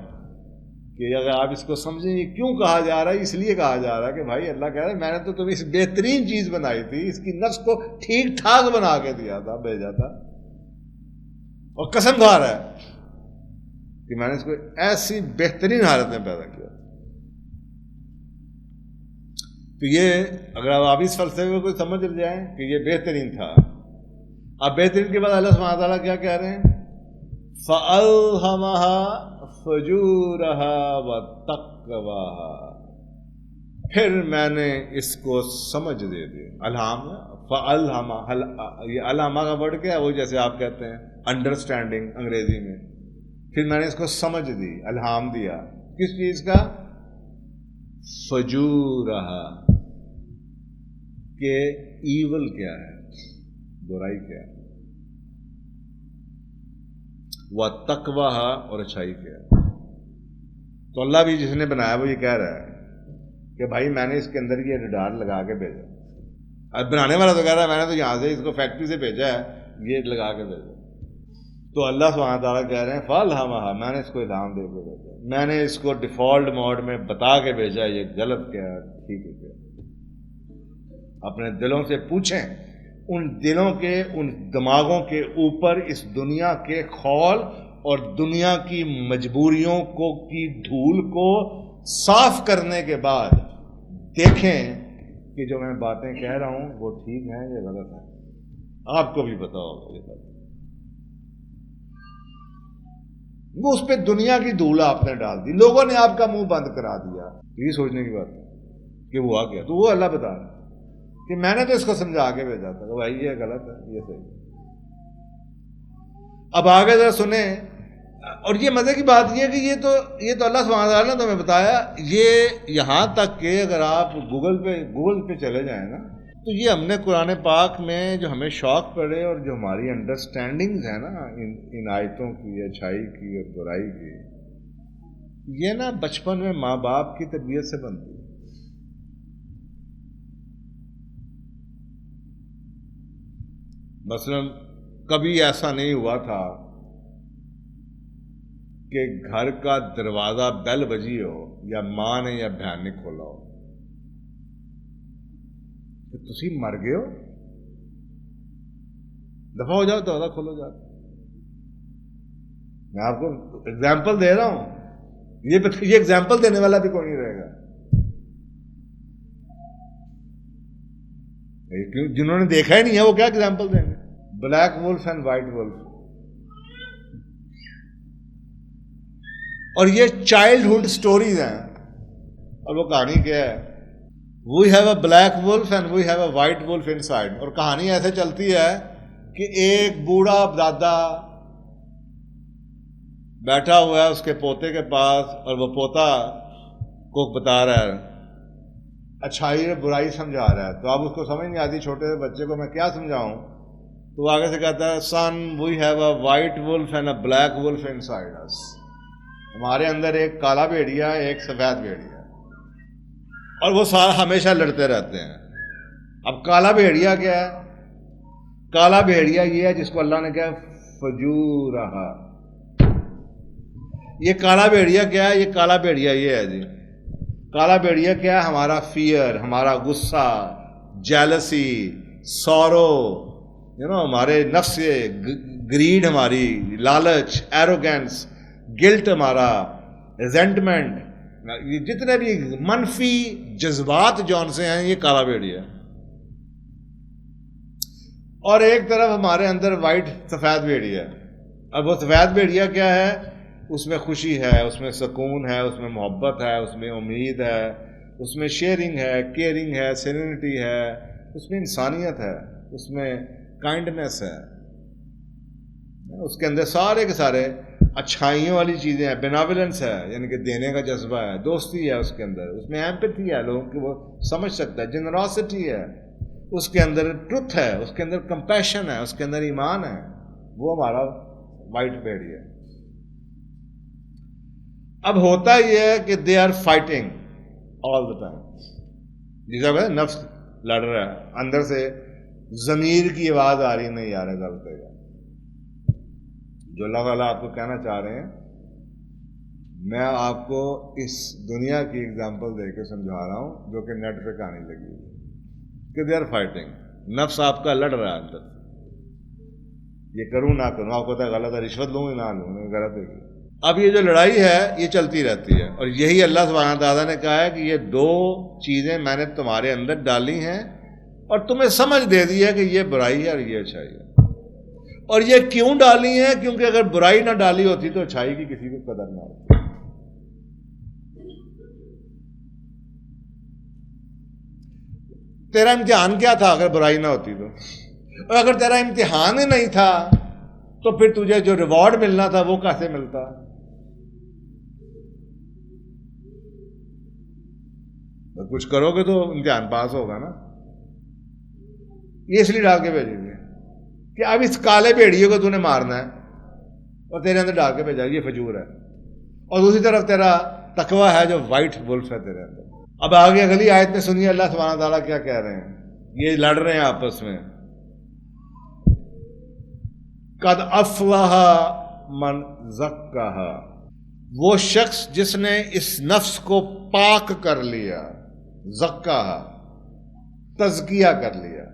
کہ اگر آپ اس کو سمجھیں یہ کیوں کہا جا رہا ہے. اس لیے کہا جا رہا ہے کہ بھائی اللہ کہہ رہا ہے میں نے تو تمہیں اس بہترین چیز بنائی تھی، اس کی نفس کو ٹھیک ٹھاک بنا کے دیا تھا، بھیجا تھا، اور قسم کھا رہا ہے کہ میں نے اس کو ایسی بہترین حالت میں پیدا کیا. تو یہ اگر آپ اس فلسفے کو سمجھ جائیں کہ یہ بہترین تھا. اب بہترین کے بعد اللہ سبحانہ تعالیٰ کیا کہہ رہے ہیں؟ فَأَلْهَمَهَا فُجُورَهَا وَتَقْوَاهَا. پھر میں نے اس کو سمجھ دے دی. الہام فَأَلْهَمَهَا، یہ الہامہ کا ورڈ کیا ہے؟ وہ جیسے آپ کہتے ہیں انڈرسٹینڈنگ انگریزی میں. پھر میں نے اس کو سمجھ دی، الہام دیا. کس چیز کا؟ فجورہا، کہ ایول کیا ہے، برائی کیا ہے، وَتَقْوَاہا، اور اچھائی کیا ہے. تو اللہ بھی جس نے بنایا وہ یہ کہہ رہا ہے کہ بھائی میں نے اس کے اندر یہ ریڈار لگا کے بھیجا. اب بنانے والا تو کہہ رہا ہے میں نے تو یہاں سے اس کو فیکٹری سے بھیجا ہے، یہ لگا کے بھیجا. تو اللہ سبحانہ تعالیٰ کہہ رہے ہیں فَأَلْهَمَهَا، میں نے اس کو الہام دے کے بھیجا، میں نے اس کو ڈیفالٹ موڈ میں بتا کے بھیجا یہ غلط کیا ہے، ٹھیک ہے کیا. اپنے دلوں سے پوچھیں، ان دلوں کے، ان دماغوں کے اوپر اس دنیا کے خول اور دنیا کی مجبوریوں کو کی دھول کو صاف کرنے کے بعد دیکھیں کہ جو میں باتیں کہہ رہا ہوں وہ ٹھیک ہیں یا غلط ہیں. آپ کو بھی پتا ہوگا یہ بات. وہ اس پہ دنیا کی دھول آپ نے ڈال دی، لوگوں نے آپ کا منہ بند کرا دیا. یہ سوچنے کی بات ہے کہ وہ آ گیا. تو وہ اللہ بتا رہا کہ میں نے تو اس کو سمجھا کے بھیجا تھا کہ بھائی یہ غلط ہے، یہ صحیح ہے. اب آگے ذرا سنیں. اور یہ مزے کی بات یہ ہے کہ یہ تو اللہ سبحانہ وتعالیٰ نے تو ہمیں بتایا. یہ یہاں تک کہ اگر آپ گوگل پہ چلے جائیں نا، تو یہ ہم نے قرآن پاک میں جو ہمیں شوق پڑے اور جو ہماری انڈرسٹینڈنگز ہیں نا ان آیتوں کی، اچھائی کی اور برائی کی، یہ نا بچپن میں ماں باپ کی تربیت سے بنتی ہے. مثلا کبھی ایسا نہیں ہوا تھا کہ گھر کا دروازہ بیل بجی ہو یا ماں نے یا بہن نے کھولا ہو کہ تسی مر گئے ہو، دفعہ ہو جاؤ، دروازہ کھولو جا. میں آپ کو اگزامپل دے رہا ہوں، یہ اگزامپل دینے والا بھی کوئی نہیں رہے گا. جنہوں نے دیکھا ہی نہیں ہے وہ کیا اگزامپل دیں گے؟ Black wolf and white wolf. اور یہ چائلڈہڈ سٹوریز ہیں. اور وہ کہانی کیا ہے؟ We have a black wolf and we have a white wolf inside. اور کہانی ایسے چلتی ہے کہ ایک بوڑھا دادا بیٹھا ہوا ہے اس کے پوتے کے پاس، اور وہ پوتا کو بتا رہا ہے، اچھائی اور برائی سمجھا رہا ہے. تو اب اس کو سمجھ نہیں آتی، چھوٹے سے بچے کو میں کیا سمجھاؤں. تو وہ آگے سے کہتا ہے son we have a white wolf and a black wolf inside us. ہمارے اندر ایک کالا بھیڑیا ہے، ایک سفید بھیڑیا ہے، اور وہ سارا ہمیشہ لڑتے رہتے ہیں۔ اب کالا بھیڑیا کیا ہے؟ کالا بھیڑیا یہ ہے جس کو اللہ نے کہا فجورہا۔ یہ کالا بھیڑیا کیا ہے؟ یہ کالا بھیڑیا یہ ہے جی، کالا بھیڑیا کیا ہے؟ ہمارا فیئر، ہمارا غصہ، جیلسی، سورو، ہمارے نفس، گریڈ، ہماری لالچ، ایروگینس، گلٹ، ہمارا ریزنٹمنٹ، یہ جتنے بھی منفی جذبات جون سے ہیں، یہ کالا بھیڑیا ہے۔ اور ایک طرف ہمارے اندر وائٹ سفید بھیڑیا ہے۔ اب وہ سفید بھیڑیا کیا ہے؟ اس میں خوشی ہے، اس میں سکون ہے، اس میں محبت ہے، اس میں امید ہے، اس میں شیئرنگ ہے، کیئرنگ ہے، سیرینٹی ہے، اس میں انسانیت ہے، اس میں کائنڈنس ہے، اس کے اندر سارے کے سارے اچھائیوں والی چیزیں ہیں، بیناولنس ہے، یعنی کہ دینے کا جذبہ ہے، دوستی ہے اس کے اندر، اس میں ایمپتھی ہے، لوگوں کی وہ سمجھ سکتا ہے، جنراسٹی ہے، اس کے اندر ٹروتھ ہے، اس کے اندر کمپیشن ہے، اس کے اندر ایمان ہے۔ وہ ہمارا وائٹ بھیڑیا ہے۔ اب ہوتا یہ ہے کہ they are fighting all the time, جیسا نفس لڑ رہا ہے، اندر سے ضمیر کی آواز آ رہی ہے، نہیں یار غلط ہے۔ جو اللہ تعالیٰ آپ کو کہنا چاہ رہے ہیں، میں آپ کو اس دنیا کی اگزامپل دے کے سمجھا رہا ہوں جو کہ نیٹ پہ کہانی لگی ہوئی کہ دے آر فائٹنگ، نفس آپ کا لڑ رہا ہے اندر، یہ کروں نہ کروں، آپ کو پتا ہے غلط ہے، رشوت لوں نہ لوں، غلط ہے۔ اب یہ جو لڑائی ہے یہ چلتی رہتی ہے، اور یہی اللہ سبحانہ تعالیٰ نے کہا ہے کہ یہ دو چیزیں میں نے تمہارے اندر ڈالی ہیں اور تمہیں سمجھ دے دی ہے کہ یہ برائی ہے اور یہ اچھائی ہے۔ اور یہ کیوں ڈالی ہیں؟ کیونکہ اگر برائی نہ ڈالی ہوتی تو اچھائی کی کسی کو قدر نہ ہوتی۔ تیرا امتحان کیا تھا اگر برائی نہ ہوتی تو؟ اور اگر تیرا امتحان ہی نہیں تھا تو پھر تجھے جو ریوارڈ ملنا تھا وہ کیسے ملتا؟ کچھ کرو گے تو امتحان پاس ہوگا نا۔ یہ اس لیے ڈال کے بھیجیں گے کہ اب اس کالے بھیڑیے کو تو نے مارنا ہے، اور تیرے اندر ڈال کے بھیجا یہ فجور ہے، اور دوسری طرف تیرا تقوی ہے جو وائٹ ولف ہے تیرے اندر۔ اب آگے اگلی آیت میں سنیے اللہ سبحانہ تعالیٰ کیا کہہ رہے ہیں، یہ لڑ رہے ہیں آپس میں۔ قد افلح من زکاہا، وہ شخص جس نے اس نفس کو پاک کر لیا، زکاہا تزکیہ کر لیا،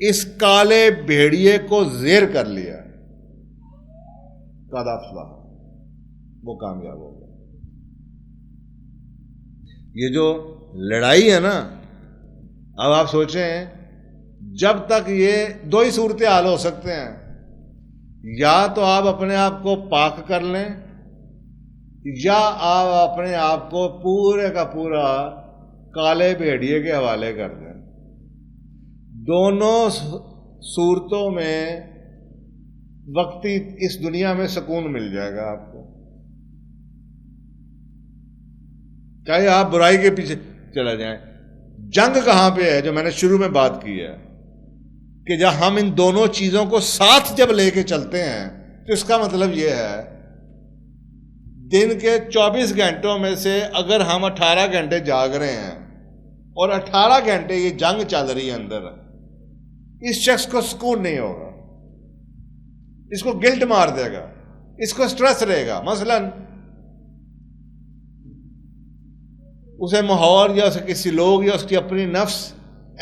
اس کالے بھیڑیے کو زیر کر لیا، قد افلح، وہ کامیاب ہو گیا۔ یہ جو لڑائی ہے نا، اب آپ سوچیں جب تک یہ دو ہی صورتحال ہو سکتے ہیں، یا تو آپ اپنے آپ کو پاک کر لیں، یا آپ اپنے آپ کو پورے کا پورا کالے بھیڑیے کے حوالے کر دیں۔ دونوں صورتوں میں وقتی اس دنیا میں سکون مل جائے گا آپ کو، چاہے آپ برائی کے پیچھے چلے جائیں۔ جنگ کہاں پہ ہے؟ جو میں نے شروع میں بات کی ہے کہ جب ہم ان دونوں چیزوں کو ساتھ جب لے کے چلتے ہیں تو اس کا مطلب یہ ہے دن کے 24 گھنٹوں میں سے اگر ہم 18 گھنٹے جاگ رہے ہیں اور 18 گھنٹے یہ جنگ چل رہی ہے اندر، اس شخص کو سکون نہیں ہوگا، اس کو گلٹ مار دے گا، اس کو سٹریس رہے گا۔ مثلا اسے ماحول یا اسے کسی لوگ یا اس کی اپنی نفس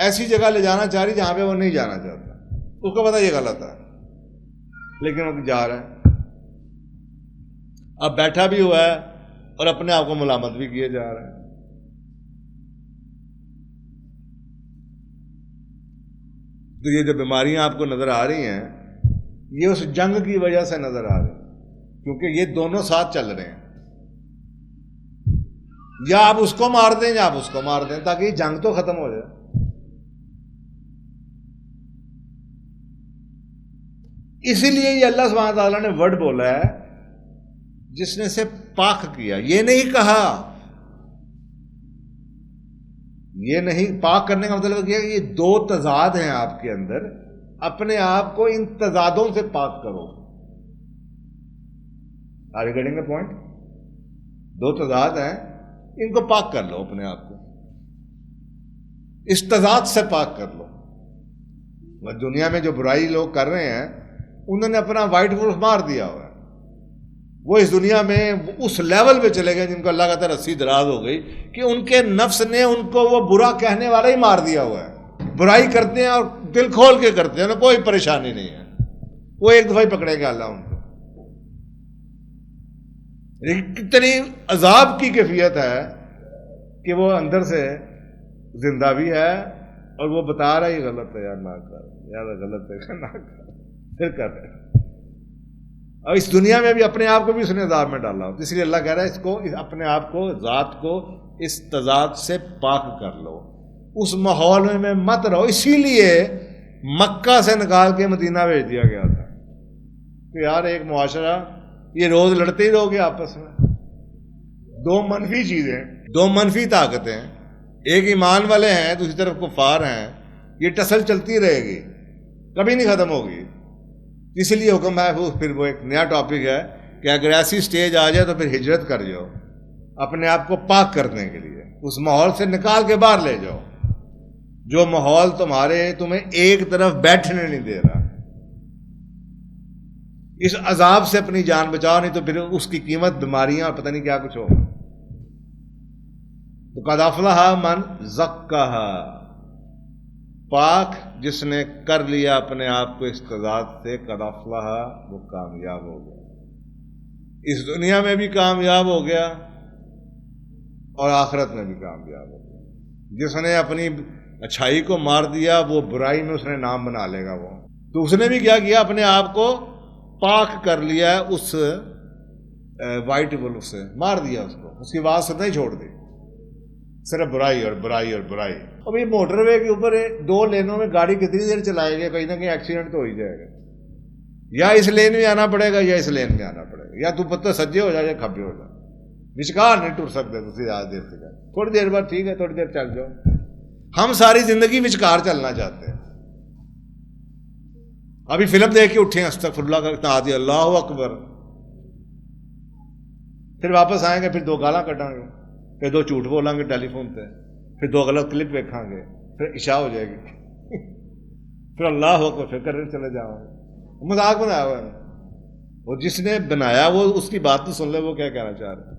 ایسی جگہ لے جانا چاہ رہی جہاں پہ وہ نہیں جانا چاہتا، اس کو پتا یہ غلط ہے لیکن وہ جا رہا ہے، اب بیٹھا بھی ہوا ہے اور اپنے آپ کو ملامت بھی کیے جا رہا ہے۔ تو یہ جو بیماریاں آپ کو نظر آ رہی ہیں یہ اس جنگ کی وجہ سے نظر آ رہی ہیں، کیونکہ یہ دونوں ساتھ چل رہے ہیں، یا آپ اس کو مار دیں یا آپ اس کو مار دیں تاکہ یہ جنگ تو ختم ہو جائے۔ اسی لیے یہ اللہ سبحانہ تعالیٰ نے ورڈ بولا ہے جس نے اسے پاک کیا، یہ نہیں کہا، یہ نہیں، پاک کرنے کا مطلب کیا کہ یہ دو تضاد ہیں آپ کے اندر، اپنے آپ کو ان تضادوں سے پاک کرو۔ Are you getting the point? دو تضاد ہیں، ان کو پاک کر لو اپنے آپ کو، اس تضاد سے پاک کر لو. دنیا میں جو برائی لوگ کر رہے ہیں انہوں نے اپنا وائٹ وولف مار دیا ہوا ہے. وہ اس دنیا میں اس لیول پہ چلے گئے جن کو اللہ کا تعالیٰ رسی دراز ہو گئی کہ ان کے نفس نے ان کو وہ برا کہنے والا ہی مار دیا ہوا ہے. برائی کرتے ہیں اور دل کھول کے کرتے ہیں، انہیں کوئی پریشانی نہیں ہے، وہ ایک دفعہ ہی پکڑے گا اللہ ان کو. لیکن کتنی عذاب کی کیفیت ہے کہ وہ اندر سے زندہ بھی ہے اور وہ بتا رہا ہے یہ غلط ہے یار نہ کر، یار غلط ہے نہ کر، پھر کر رہے. اور اس دنیا میں بھی اپنے آپ کو بھی اس نے عذاب میں ڈالا ہوتا. اس لیے اللہ کہہ رہا ہے اس کو، اپنے آپ کو، ذات کو اس تضاد سے پاک کر لو، اس ماحول میں مت رہو. اسی لیے مکہ سے نکال کے مدینہ بھیج دیا گیا تھا کہ یار ایک معاشرہ یہ روز لڑتے ہی رہو گے آپس میں. دو منفی چیزیں، دو منفی طاقتیں، ایک ایمان والے ہیں دوسری طرف کفار ہیں، یہ ٹسل چلتی رہے گی، کبھی نہیں ختم ہوگی. اس لیے حکم ہے پھر وہ ایک نیا ٹاپک ہے کہ اگر ایسی سٹیج آ جائے تو پھر ہجرت کر جاؤ اپنے آپ کو پاک کرنے کے لیے. اس ماحول سے نکال کے باہر لے جاؤ جو ماحول تمہیں ایک طرف بیٹھنے نہیں دے رہا. اس عذاب سے اپنی جان بچاؤ، نہیں تو پھر اس کی قیمت بیماریاں اور پتہ نہیں کیا کچھ ہوگا. تو قد افلح من زکاہا، پاک جس نے کر لیا اپنے آپ کو اس تضاد سے، قد افلح وہ کامیاب ہو گیا، اس دنیا میں بھی کامیاب ہو گیا اور آخرت میں بھی کامیاب ہو گیا. جس نے اپنی اچھائی کو مار دیا وہ برائی میں اس نے نام بنا لے گا. وہ تو اس نے بھی کیا کیا، اپنے آپ کو پاک کر لیا ہے اس وائٹ ولف سے، مار دیا اس کو، اس کی آواز سے نہیں چھوڑ دی، صرف برائی اور برائی اور برائی. اب یہ موٹر وے کے اوپر دو لینوں میں گاڑی کتنی دیر چلائے گا، کہیں نہ کہیں ایکسیڈنٹ تو ہو ہی جائے گا. یا اس لین میں آنا پڑے گا یا اس لین میں آنا پڑے گا، یا تو پتہ سجے ہو جائے یا کھبے ہو جائے، وچکار نہیں ٹر سکتے تھی زیادہ دیر تک. تھوڑی دیر بعد ٹھیک ہے، تھوڑی دیر چل جاؤ. ہم ساری زندگی وچکار چلنا چاہتے ہیں. ابھی فلم دیکھ کے اٹھے استغفر اللہ کرتے آدھی اللہ اکبر، پھر واپس آئیں گے، پھر دو گالاں کٹیں گے، پھر دو جھوٹ بولیں گے ٹیلی فون پہ، پھر دو غلط کلپ دیکھیں گے، پھر عشاء ہو جائے گی، پھر اللہ اکبر، پھر کرنے چلے جاؤ گے. مذاق بنایا ہوا ہے. وہ جس نے بنایا وہ اس کی بات تو سن لے وہ کیا کہنا چاہ رہا ہے.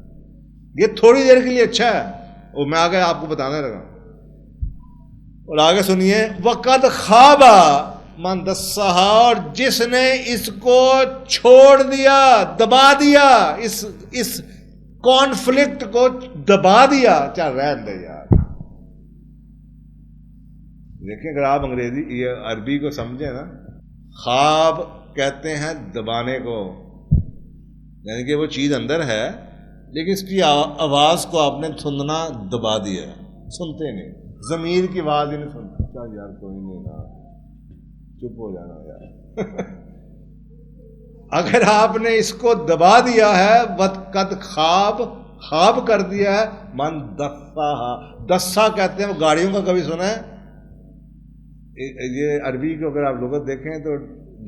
یہ تھوڑی دیر کے لیے اچھا ہے، اور میں آگے آپ کو بتانے لگا. اور آگے سنیے، وَقَدْ خَابَ مَنْ دَسَّہَا، اور جس نے اس کو چھوڑ دیا، دبا دیا، اس کانفلکٹ کو دبا دیا. چل رہن دے یار. دیکھیں اگر آپ انگریزی یہ عربی کو سمجھیں نا، خواب کہتے ہیں دبانے کو، یعنی کہ وہ چیز اندر ہے لیکن اس کی آواز کو آپ نے سننا دبا دیا، سنتے نہیں، ضمیر کی آواز ہی نہیں سنتے. چل یار کوئی نہیں نا، چپ ہو جانا یار. اگر آپ نے اس کو دبا دیا ہے، وقد خواب کر دیا ہے، من دسا، دسا کہتے ہیں وہ گاڑیوں کا، کبھی سنا ہے؟ یہ عربی کو اگر آپ لغت دیکھیں تو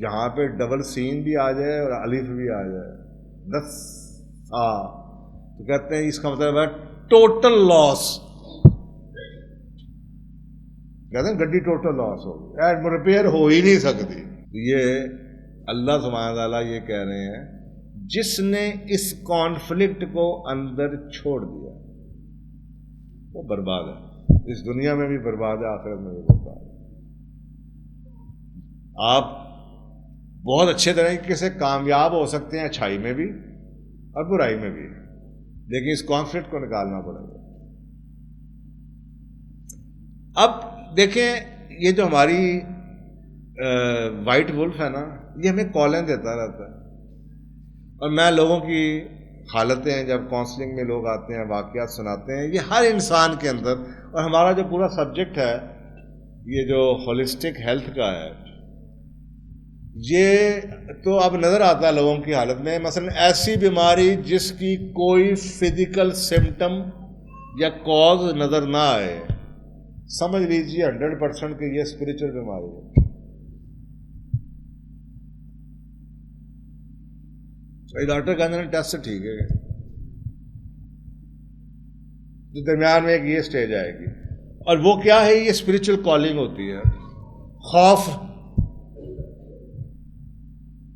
جہاں پہ ڈبل سین بھی آ جائے اور الف بھی آ جائے، دسا، تو کہتے ہیں اس کا مطلب ہے ٹوٹل لاس. کہتے ہیں گڈی ٹوٹل لاس ہو گئی، ریپیئر ہو ہی نہیں سکتی. یہ اللہ سبحانہ تعالیٰ یہ کہہ رہے ہیں جس نے اس کانفلکٹ کو اندر چھوڑ دیا وہ برباد ہے، اس دنیا میں بھی برباد ہے، آخرت میں بھی برباد ہے. آپ بہت اچھے طریقے سے کامیاب ہو سکتے ہیں اچھائی میں بھی اور برائی میں بھی، لیکن اس کانفلکٹ کو نکالنا پڑے گا. اب دیکھیں یہ جو ہماری وائٹ ولف ہے نا، یہ ہمیں کالیں دیتا رہتا ہے، اور میں لوگوں کی حالتیں جب کاؤنسلنگ میں لوگ آتے ہیں واقعات سناتے ہیں، یہ ہر انسان کے اندر، اور ہمارا جو پورا سبجیکٹ ہے یہ جو ہولسٹک ہیلتھ کا ہے، یہ تو اب نظر آتا ہے لوگوں کی حالت میں. مثلا ایسی بیماری جس کی کوئی فزیکل سمٹم یا کاز نظر نہ آئے، سمجھ لیجیے 100% کہ یہ اسپریچل بیماری ہے. ڈاکٹر کہتے ہیں ٹیسٹ سے ٹھیک ہے، تو درمیان میں ایک یہ سٹیج آئے گی، اور وہ کیا ہے؟ یہ اسپرچل کالنگ ہوتی ہے، خوف،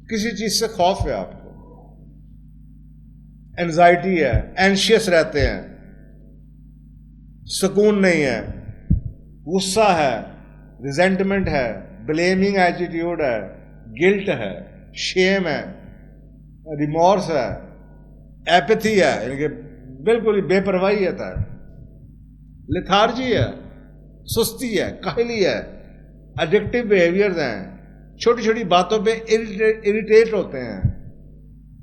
کسی چیز سے خوف ہے، آپ کو اینزائٹی ہے، اینشیس رہتے ہیں، سکون نہیں ہے، غصہ ہے، ریزنٹمنٹ ہے، بلیمنگ ایٹیٹیوڈ ہے، گلٹ ہے، شیم ہے، ریمورس ہے، ایپتھی ہے، یعنی کہ بالکل بے پرواہی ہے، لیتھارجی ہے، سستی ہے، کاہلی ہے، ایڈکٹیو بیہیویئرز ہیں، چھوٹی چھوٹی باتوں پہ اریٹیٹ ہوتے ہیں،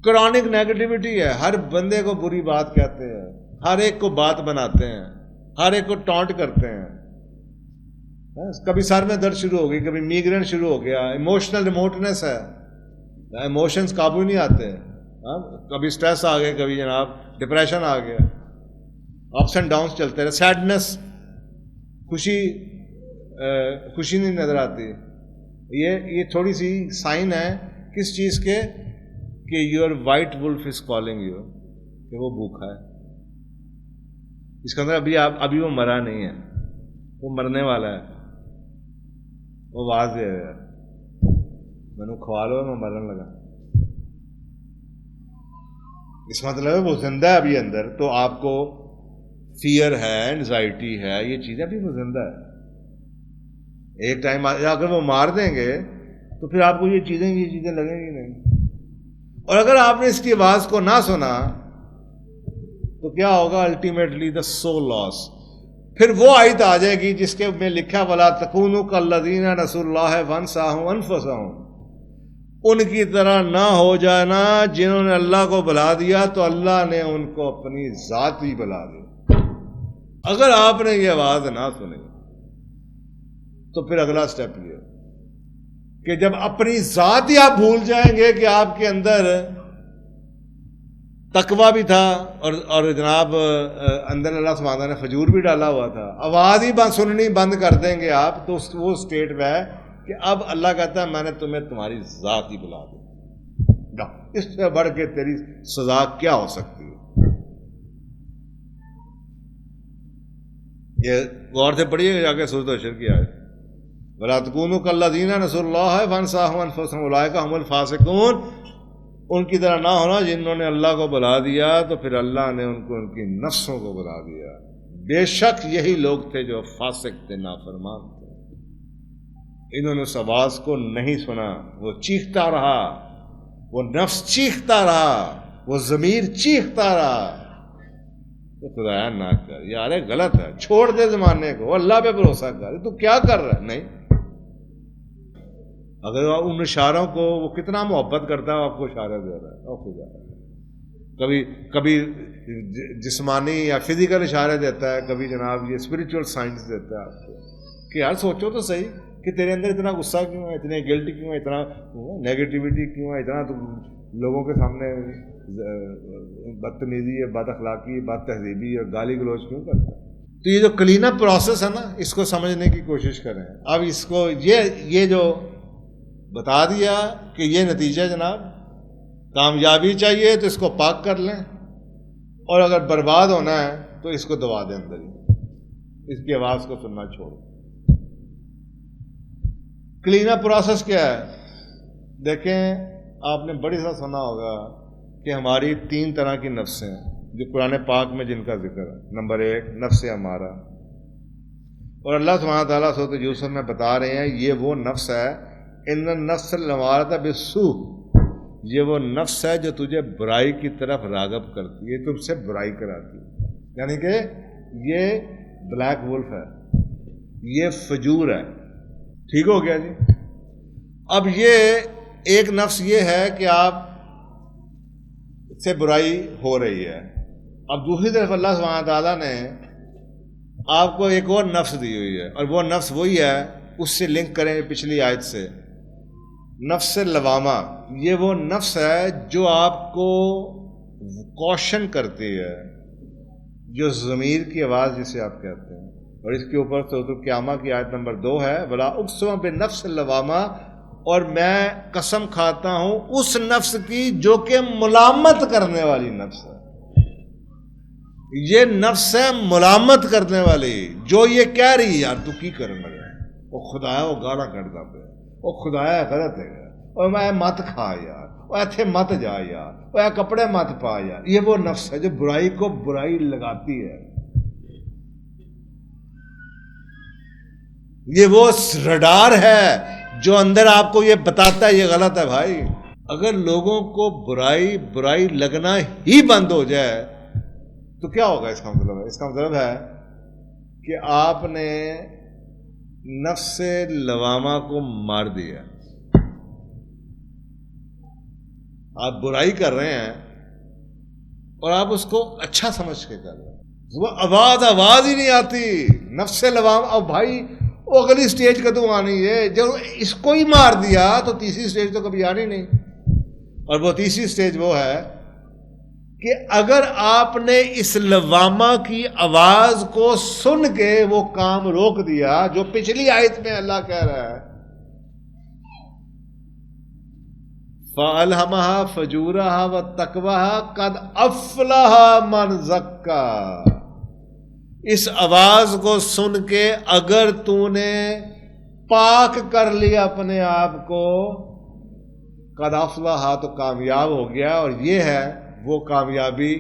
کرونک نیگیٹیوٹی ہے، ہر بندے کو بری بات کہتے ہیں، ہر ایک کو بات بناتے ہیں، ہر ایک کو ٹانٹ کرتے ہیں، کبھی سر میں درد شروع ہو گئی، کبھی میگرین شروع ہو گیا، ایموشنل ریموٹنس ہے، ایموشنز قابو نہیں آتے، کبھی سٹریس آ گئے، کبھی جناب ڈپریشن آ گیا، اپس اینڈ ڈاؤنس چلتے رہے، سیڈنس، خوشی نہیں نظر آتی، یہ تھوڑی سی سائن ہے کس چیز کے؟ کہ your white wolf is calling you, کہ وہ بھوکا ہے، اس کے اندر ابھی وہ مرا نہیں ہے، وہ مرنے والا ہے، وہ آواز دے رہا ہے، میں نے کھوا لو، میں مرنے لگا، اس مطلب ہے وہ زندہ ہے ابھی اندر، تو آپ کو فیئر ہے، اینزائٹی ہے، یہ چیزیں بھی وہ زندہ ہے، ایک ٹائم اگر وہ مار دیں گے تو پھر آپ کو یہ چیزیں لگیں گی نہیں، اور اگر آپ نے اس کی آواز کو نہ سنا تو کیا ہوگا؟ الٹیمیٹلی دا سول لاس، پھر وہ آیت آ جائے گی جس کے میں لکھا وَلَا تَكُونُوا كَالَّذِينَ نَسُوا اللَّهَ فَأَنسَاهُمْ أَنفُسَهُمْ، ان کی طرح نہ ہو جانا جنہوں نے اللہ کو بھلا دیا تو اللہ نے ان کو اپنی ذات ہی بھلا دی۔ اگر آپ نے یہ آواز نہ سنی تو پھر اگلا سٹیپ یہ کہ جب اپنی ذات ہی آپ بھول جائیں گے کہ آپ کے اندر تقویٰ بھی تھا اور جناب اندر اللہ سبحانہ وتعالیٰ نے فجور بھی ڈالا ہوا تھا، آواز ہی سننی بند کر دیں گے آپ، تو وہ سٹیٹ میں ہے کہ اب اللہ کہتا ہے میں نے تمہیں تمہاری ذات ہی بلا دی، اس سے بڑھ کے تیری سزا کیا ہو سکتی ہے؟ یہ غور سے پڑھیے گا جا کے سورۃ الحشر کی آیت، وَلَا تَكُونُوا كَالَّذِينَ نَسُوا اللَّهَ فَأَنسَاهُمْ أَنفُسَهُمْ أُولَٰئِكَ هُمُ الْفَاسِقُونَ، ان کی طرح نہ ہونا جنہوں نے اللہ کو بلا دیا تو پھر اللہ نے ان کو ان کی نفسوں کو بلا دیا، بے شک یہی لوگ تھے جو فاسق تھے، نافرمان تھے، انہوں نے اس آواز کو نہیں سنا، وہ چیختا رہا، وہ نفس چیختا رہا، وہ ضمیر چیختا رہا، تو خدایا نہ کر، یار غلط ہے، چھوڑ دے زمانے کو، اللہ پہ بھروسہ کر، تو کیا کر رہا ہے؟ نہیں، اگر ان اشاروں کو وہ کتنا محبت کرتا ہے، آپ کو اشارہ دے رہا ہے، اور خدا کبھی جسمانی یا فزیکل اشارے دیتا ہے، کبھی جناب یہ اسپرچل سائنس دیتا ہے آپ کو کہ یار سوچو تو صحیح کہ تیرے اندر اتنا غصہ کیوں ہے، اتنے گلٹ کیوں ہے، اتنا نیگیٹیوٹی کیوں ہے، اتنا تم لوگوں کے سامنے بدتمیزی ہے، بد اخلاقی، بد تہذیبی اور گالی گلوچ کیوں کرتا ہے؟ تو یہ جو کلین اپ پروسیس ہے نا، اس کو سمجھنے کی کوشش کریں۔ اب اس کو یہ جو بتا دیا کہ یہ نتیجہ جناب، کامیابی چاہیے تو اس کو پاک کر لیں، اور اگر برباد ہونا ہے تو اس کو دبا دیں اندر ہی، اس کی آواز کو سننا چھوڑ۔ کلین اپ پروسیس کیا ہے؟ دیکھیں، آپ نے بڑی سا سنا ہوگا کہ ہماری 3 طرح کی نفسیں ہیں جو قرآن پاک میں جن کا ذکر ہے۔ نمبر 1 نفس امارہ، اور اللہ سبحانہ تعالیٰ سورۃ یوسف میں بتا رہے ہیں یہ وہ نفس ہے، ان النفس لامارۃ بالسوء، یہ وہ نفس ہے جو تجھے برائی کی طرف راغب کرتی ہے، تم سے برائی کراتی ہے، یعنی کہ یہ بلیک ولف ہے، یہ فجور ہے۔ ٹھیک ہو گیا جی؟ اب یہ ایک نفس یہ ہے کہ آپ سے برائی ہو رہی ہے، اب دوسری طرف اللہ سبحانہ تعالیٰ نے آپ کو ایک اور نفس دی ہوئی ہے، اور وہ نفس وہی ہے، اس سے لنک کریں پچھلی آیت سے، نفس لوامہ، یہ وہ نفس ہے جو آپ کو کوشن کرتی ہے، جو ضمیر کی آواز جسے آپ کہتے ہیں، اور اس کے اوپر سورۃ القیامہ کی آیت نمبر 2 ہے، وَلَا أُقْسِمُ بِالنَّفْسِ اللَّوَّامَةِ، اور میں قسم کھاتا ہوں اس نفس کی جو کہ ملامت کرنے والی نفس ہے. یہ نفس ہے ملامت کرنے والی, جو یہ کہہ رہی یار تو کی کرنے لگا, وہ خدایا وہ گالا کٹتا پہ, وہ خدایا غلط ہے, اور میں مت کھا یار, وہ ایتھے مت جا یار, وہ کپڑے مت پا یار. یہ وہ نفس ہے جو برائی کو برائی لگاتی ہے. یہ وہ رڈار ہے جو اندر آپ کو یہ بتاتا ہے یہ غلط ہے بھائی. اگر لوگوں کو برائی لگنا ہی بند ہو جائے تو کیا ہوگا؟ اس کا مطلب ہے کہ آپ نے نفس لوامہ کو مار دیا. آپ برائی کر رہے ہیں اور آپ اس کو اچھا سمجھ کے کر رہے ہیں, وہ آواز ہی نہیں آتی نفس لوامہ. اب بھائی وہ اگلی سٹیج کا تو آنی ہے, جب اس کو ہی مار دیا تو تیسری سٹیج تو کبھی آنی نہیں. اور وہ تیسری سٹیج وہ ہے کہ اگر آپ نے اس لوامہ کی آواز کو سن کے وہ کام روک دیا جو پچھلی آیت میں اللہ کہہ رہا ہے, فَأَلْهَمَهَا فَجُورَهَا وَتَقْوَاهَا قَدْ أَفْلَحَ مَنْ زَكَّاهَا. اس آواز کو سن کے اگر تو نے پاک کر لیا اپنے آپ کو, قَدْ أَفْلَحَ تو کامیاب ہو گیا. اور یہ ہے وہ کامیابی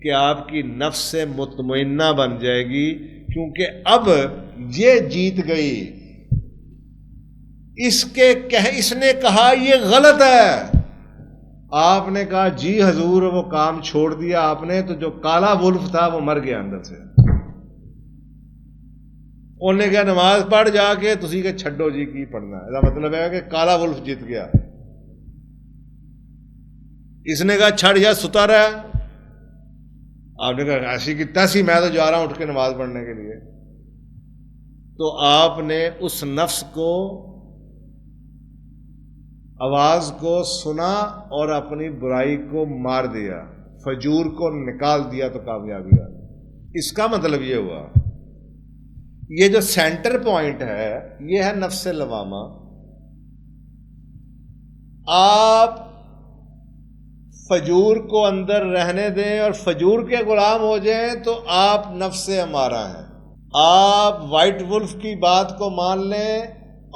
کہ آپ کی نفس مطمئنہ بن جائے گی, کیونکہ اب یہ جیت گئی. اس نے کہا یہ غلط ہے, آپ نے کہا جی حضور, وہ کام چھوڑ دیا آپ نے, تو جو کالا ولف تھا وہ مر گیا اندر سے. انہوں نے کہا نماز پڑھ جا کے, تسی کہ چھڈو جی کی پڑھنا ہے. اس مطلب ہے کہ کالا ولف جیت گیا. اس نے کہا چھڑ جا ستا رہا. آپ نے کہا ایسی کی تیسی, میں تو جا رہا ہوں اٹھ کے نماز پڑھنے کے لیے. تو آپ نے اس نفس کو آواز کو سنا اور اپنی برائی کو مار دیا, فجور کو نکال دیا, تو کامیابی آ گئی. اس کا مطلب یہ ہوا, یہ جو سینٹر پوائنٹ ہے یہ ہے نفس لوامہ. آپ فجور کو اندر رہنے دیں اور فجور کے غلام ہو جائیں تو آپ نفس امارہ ہیں. آپ وائٹ ولف کی بات کو مان لیں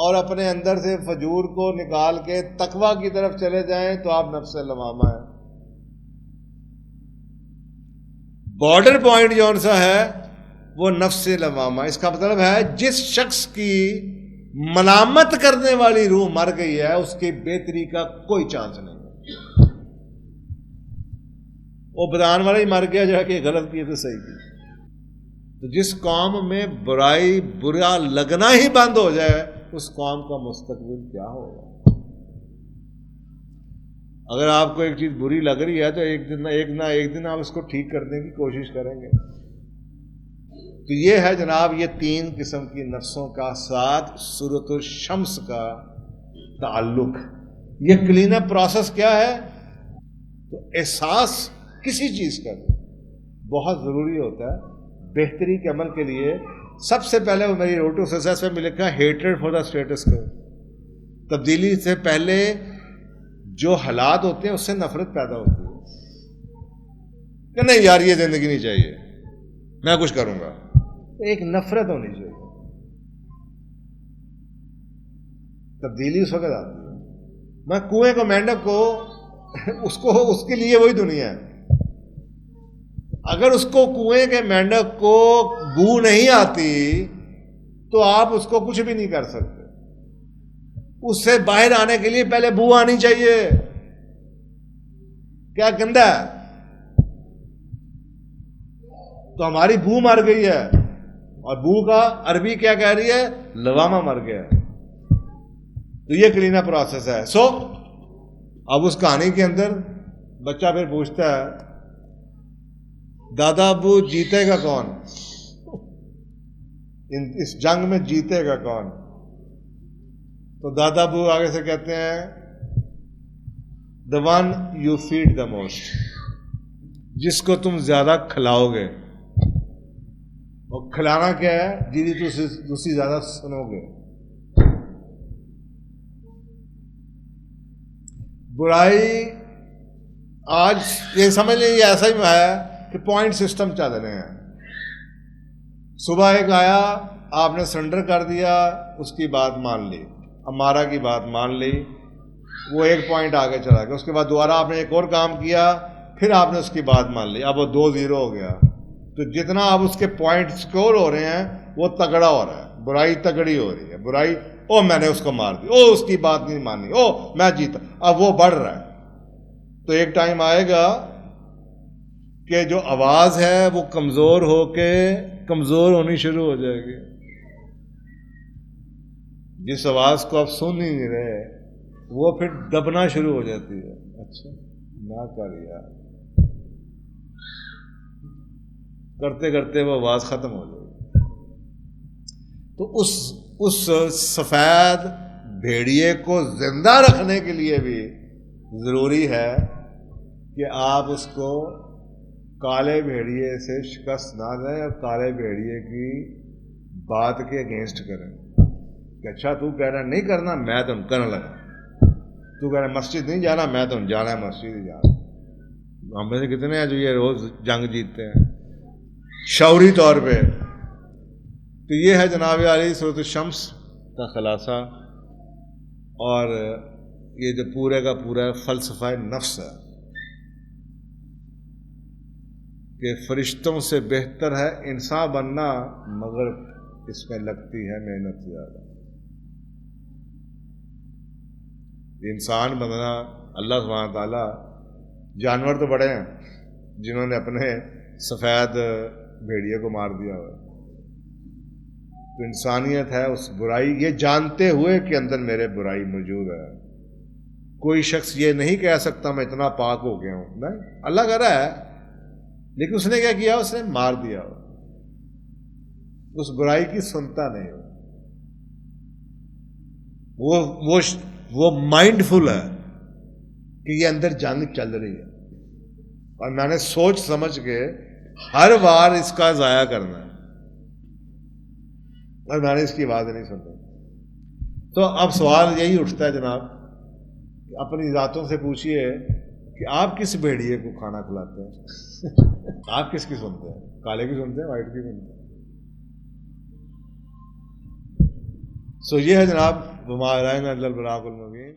اور اپنے اندر سے فجور کو نکال کے تقویٰ کی طرف چلے جائیں تو آپ نفس لوامہ ہیں. بارڈر پوائنٹ جون سا ہے وہ نفس لوامہ. اس کا مطلب ہے جس شخص کی ملامت کرنے والی روح مر گئی ہے اس کی بہتری کا کوئی چانس نہیں. وہ بدان والا ہی مر گیا جا کے غلط کیے تو صحیح کی. تو جس قوم میں برائی برا لگنا ہی بند ہو جائے اس قوم کا مستقبل کیا ہوگا؟ اگر آپ کو ایک چیز بری لگ رہی ہے تو ایک نہ ایک دن آپ اس کو ٹھیک کرنے کی کوشش کریں گے. تو یہ ہے جناب یہ 3 قسم کی نفسوں کا ساتھ سورۃ الشمس کا تعلق. یہ کلین اپ پروسیس کیا ہے؟ تو احساس کسی چیز کا بہت ضروری ہوتا ہے بہتری کے عمل کے لیے. سب سے پہلے وہ میری روٹو سکسیس میں لکھا ہیٹریڈ فار دا اسٹیٹس کو. تبدیلی سے پہلے جو حالات ہوتے ہیں اس سے نفرت پیدا ہوتی ہے کہ نہیں یار یہ زندگی نہیں چاہیے, میں کچھ کروں گا. ایک نفرت ہونی چاہیے. تبدیلی اس وقت آتی ہے. میں کنویں کو مینڈک کو اس کے لیے وہی دنیا ہے. اگر اس کو کنویں کے مینڈک کو بو نہیں آتی تو آپ اس کو کچھ بھی نہیں کر سکتے. اس سے باہر آنے کے لیے پہلے بو آنی چاہیے. کیا گندا ہے تو ہماری بو مر گئی ہے, اور بو کا عربی کیا کہہ رہی ہے؟ لوامہ مر گیا. تو یہ کلینہ پروسیس ہے. سو اب اس کہانی کے اندر بچہ پھر پوچھتا ہے دادا ابو جیتے گا کون, اس جنگ میں جیتے گا کون؟ تو دادا ابو آگے سے کہتے ہیں the one you feed the most, جس کو تم زیادہ کھلاؤ گے. اور کھلانا کیا ہے؟ جی دوسری زیادہ سنو گے. برائی آج یہ سمجھ لیں یہ ایسا ہی ہے کہ پوائنٹ سسٹم چل رہے ہیں. صبح ایک آیا, آپ نے سرنڈر کر دیا, اس کی بات مان لی, امارہ کی بات مان لی, وہ 1 پوائنٹ آگے چلا گیا. اس کے بعد دوبارہ آپ نے ایک اور کام کیا, پھر آپ نے اس کی بات مان لی, اب وہ 2-0 ہو گیا. تو جتنا اب اس کے پوائنٹ سکور ہو رہے ہیں وہ تگڑا ہو رہا ہے, برائی تگڑی ہو رہی ہے. برائی او میں نے اس کو مار دی, او اس کی بات نہیں مانی, او میں جیتا, اب وہ بڑھ رہا ہے. تو ایک ٹائم آئے گا کہ جو آواز ہے وہ کمزور ہو کے کمزور ہونی شروع ہو جائے گی. جس آواز کو آپ سن ہی نہیں رہے وہ پھر دبنا شروع ہو جاتی ہے. اچھا نہ کر یار, کرتے کرتے وہ آواز ختم ہو جائے گی. تو اس سفید بھیڑیے کو زندہ رکھنے کے لیے بھی ضروری ہے کہ آپ اس کو کالے بھیڑیے سے شکست نہ دیں اور کالے بھیڑیے کی بات کے اگینسٹ کریں کہ اچھا تو کہہ رہا نہیں کرنا, میں تو کرنے لگا. تو کہہ رہا مسجد نہیں جانا, میں تو جانا ہے مسجد ہی جانا. ہم میں سے کتنے ہیں جو یہ روز جنگ جیتتے ہیں شعوری طور پہ. تو یہ ہے جناب عالی سورۃ الشمس کا خلاصہ, اور یہ جو پورے کا پورا فلسفہ نفس ہے کہ فرشتوں سے بہتر ہے انسان بننا, مگر اس میں لگتی ہے محنت زیادہ. انسان بننا, اللہ سبحانہ تعالیٰ, جانور تو بڑے ہیں جنہوں نے اپنے سفید بھیڑیے کو مار دیا ہوا. تو انسانیت ہے اس برائی, یہ جانتے ہوئے کہ اندر میرے برائی موجود ہے. کوئی شخص یہ نہیں کہہ سکتا میں اتنا پاک ہو گیا ہوں, نہیں, اللہ کہہ رہا ہے, لیکن اس نے کیا کیا, اس نے مار دیا ہو. اس برائی کی سنتا نہیں ہو, وہ مائنڈ فل ہے کہ یہ اندر جنگ چل رہی ہے اور میں نے سوچ سمجھ کے ہر بار اس کا ضائع کرنا ہے, اور میں نے اس کی آواز نہیں سنی. تو اب سوال یہی اٹھتا ہے جناب, اپنی ذاتوں سے پوچھئے کہ آپ کس بھیڑیے کو کھانا کھلاتے ہیں؟ آپ کس کی سنتے ہیں, کالے کی سنتے ہیں, وائٹ کی سنتے ہیں؟ سو یہ ہے جناب وما علینا الا البلاغ المبین.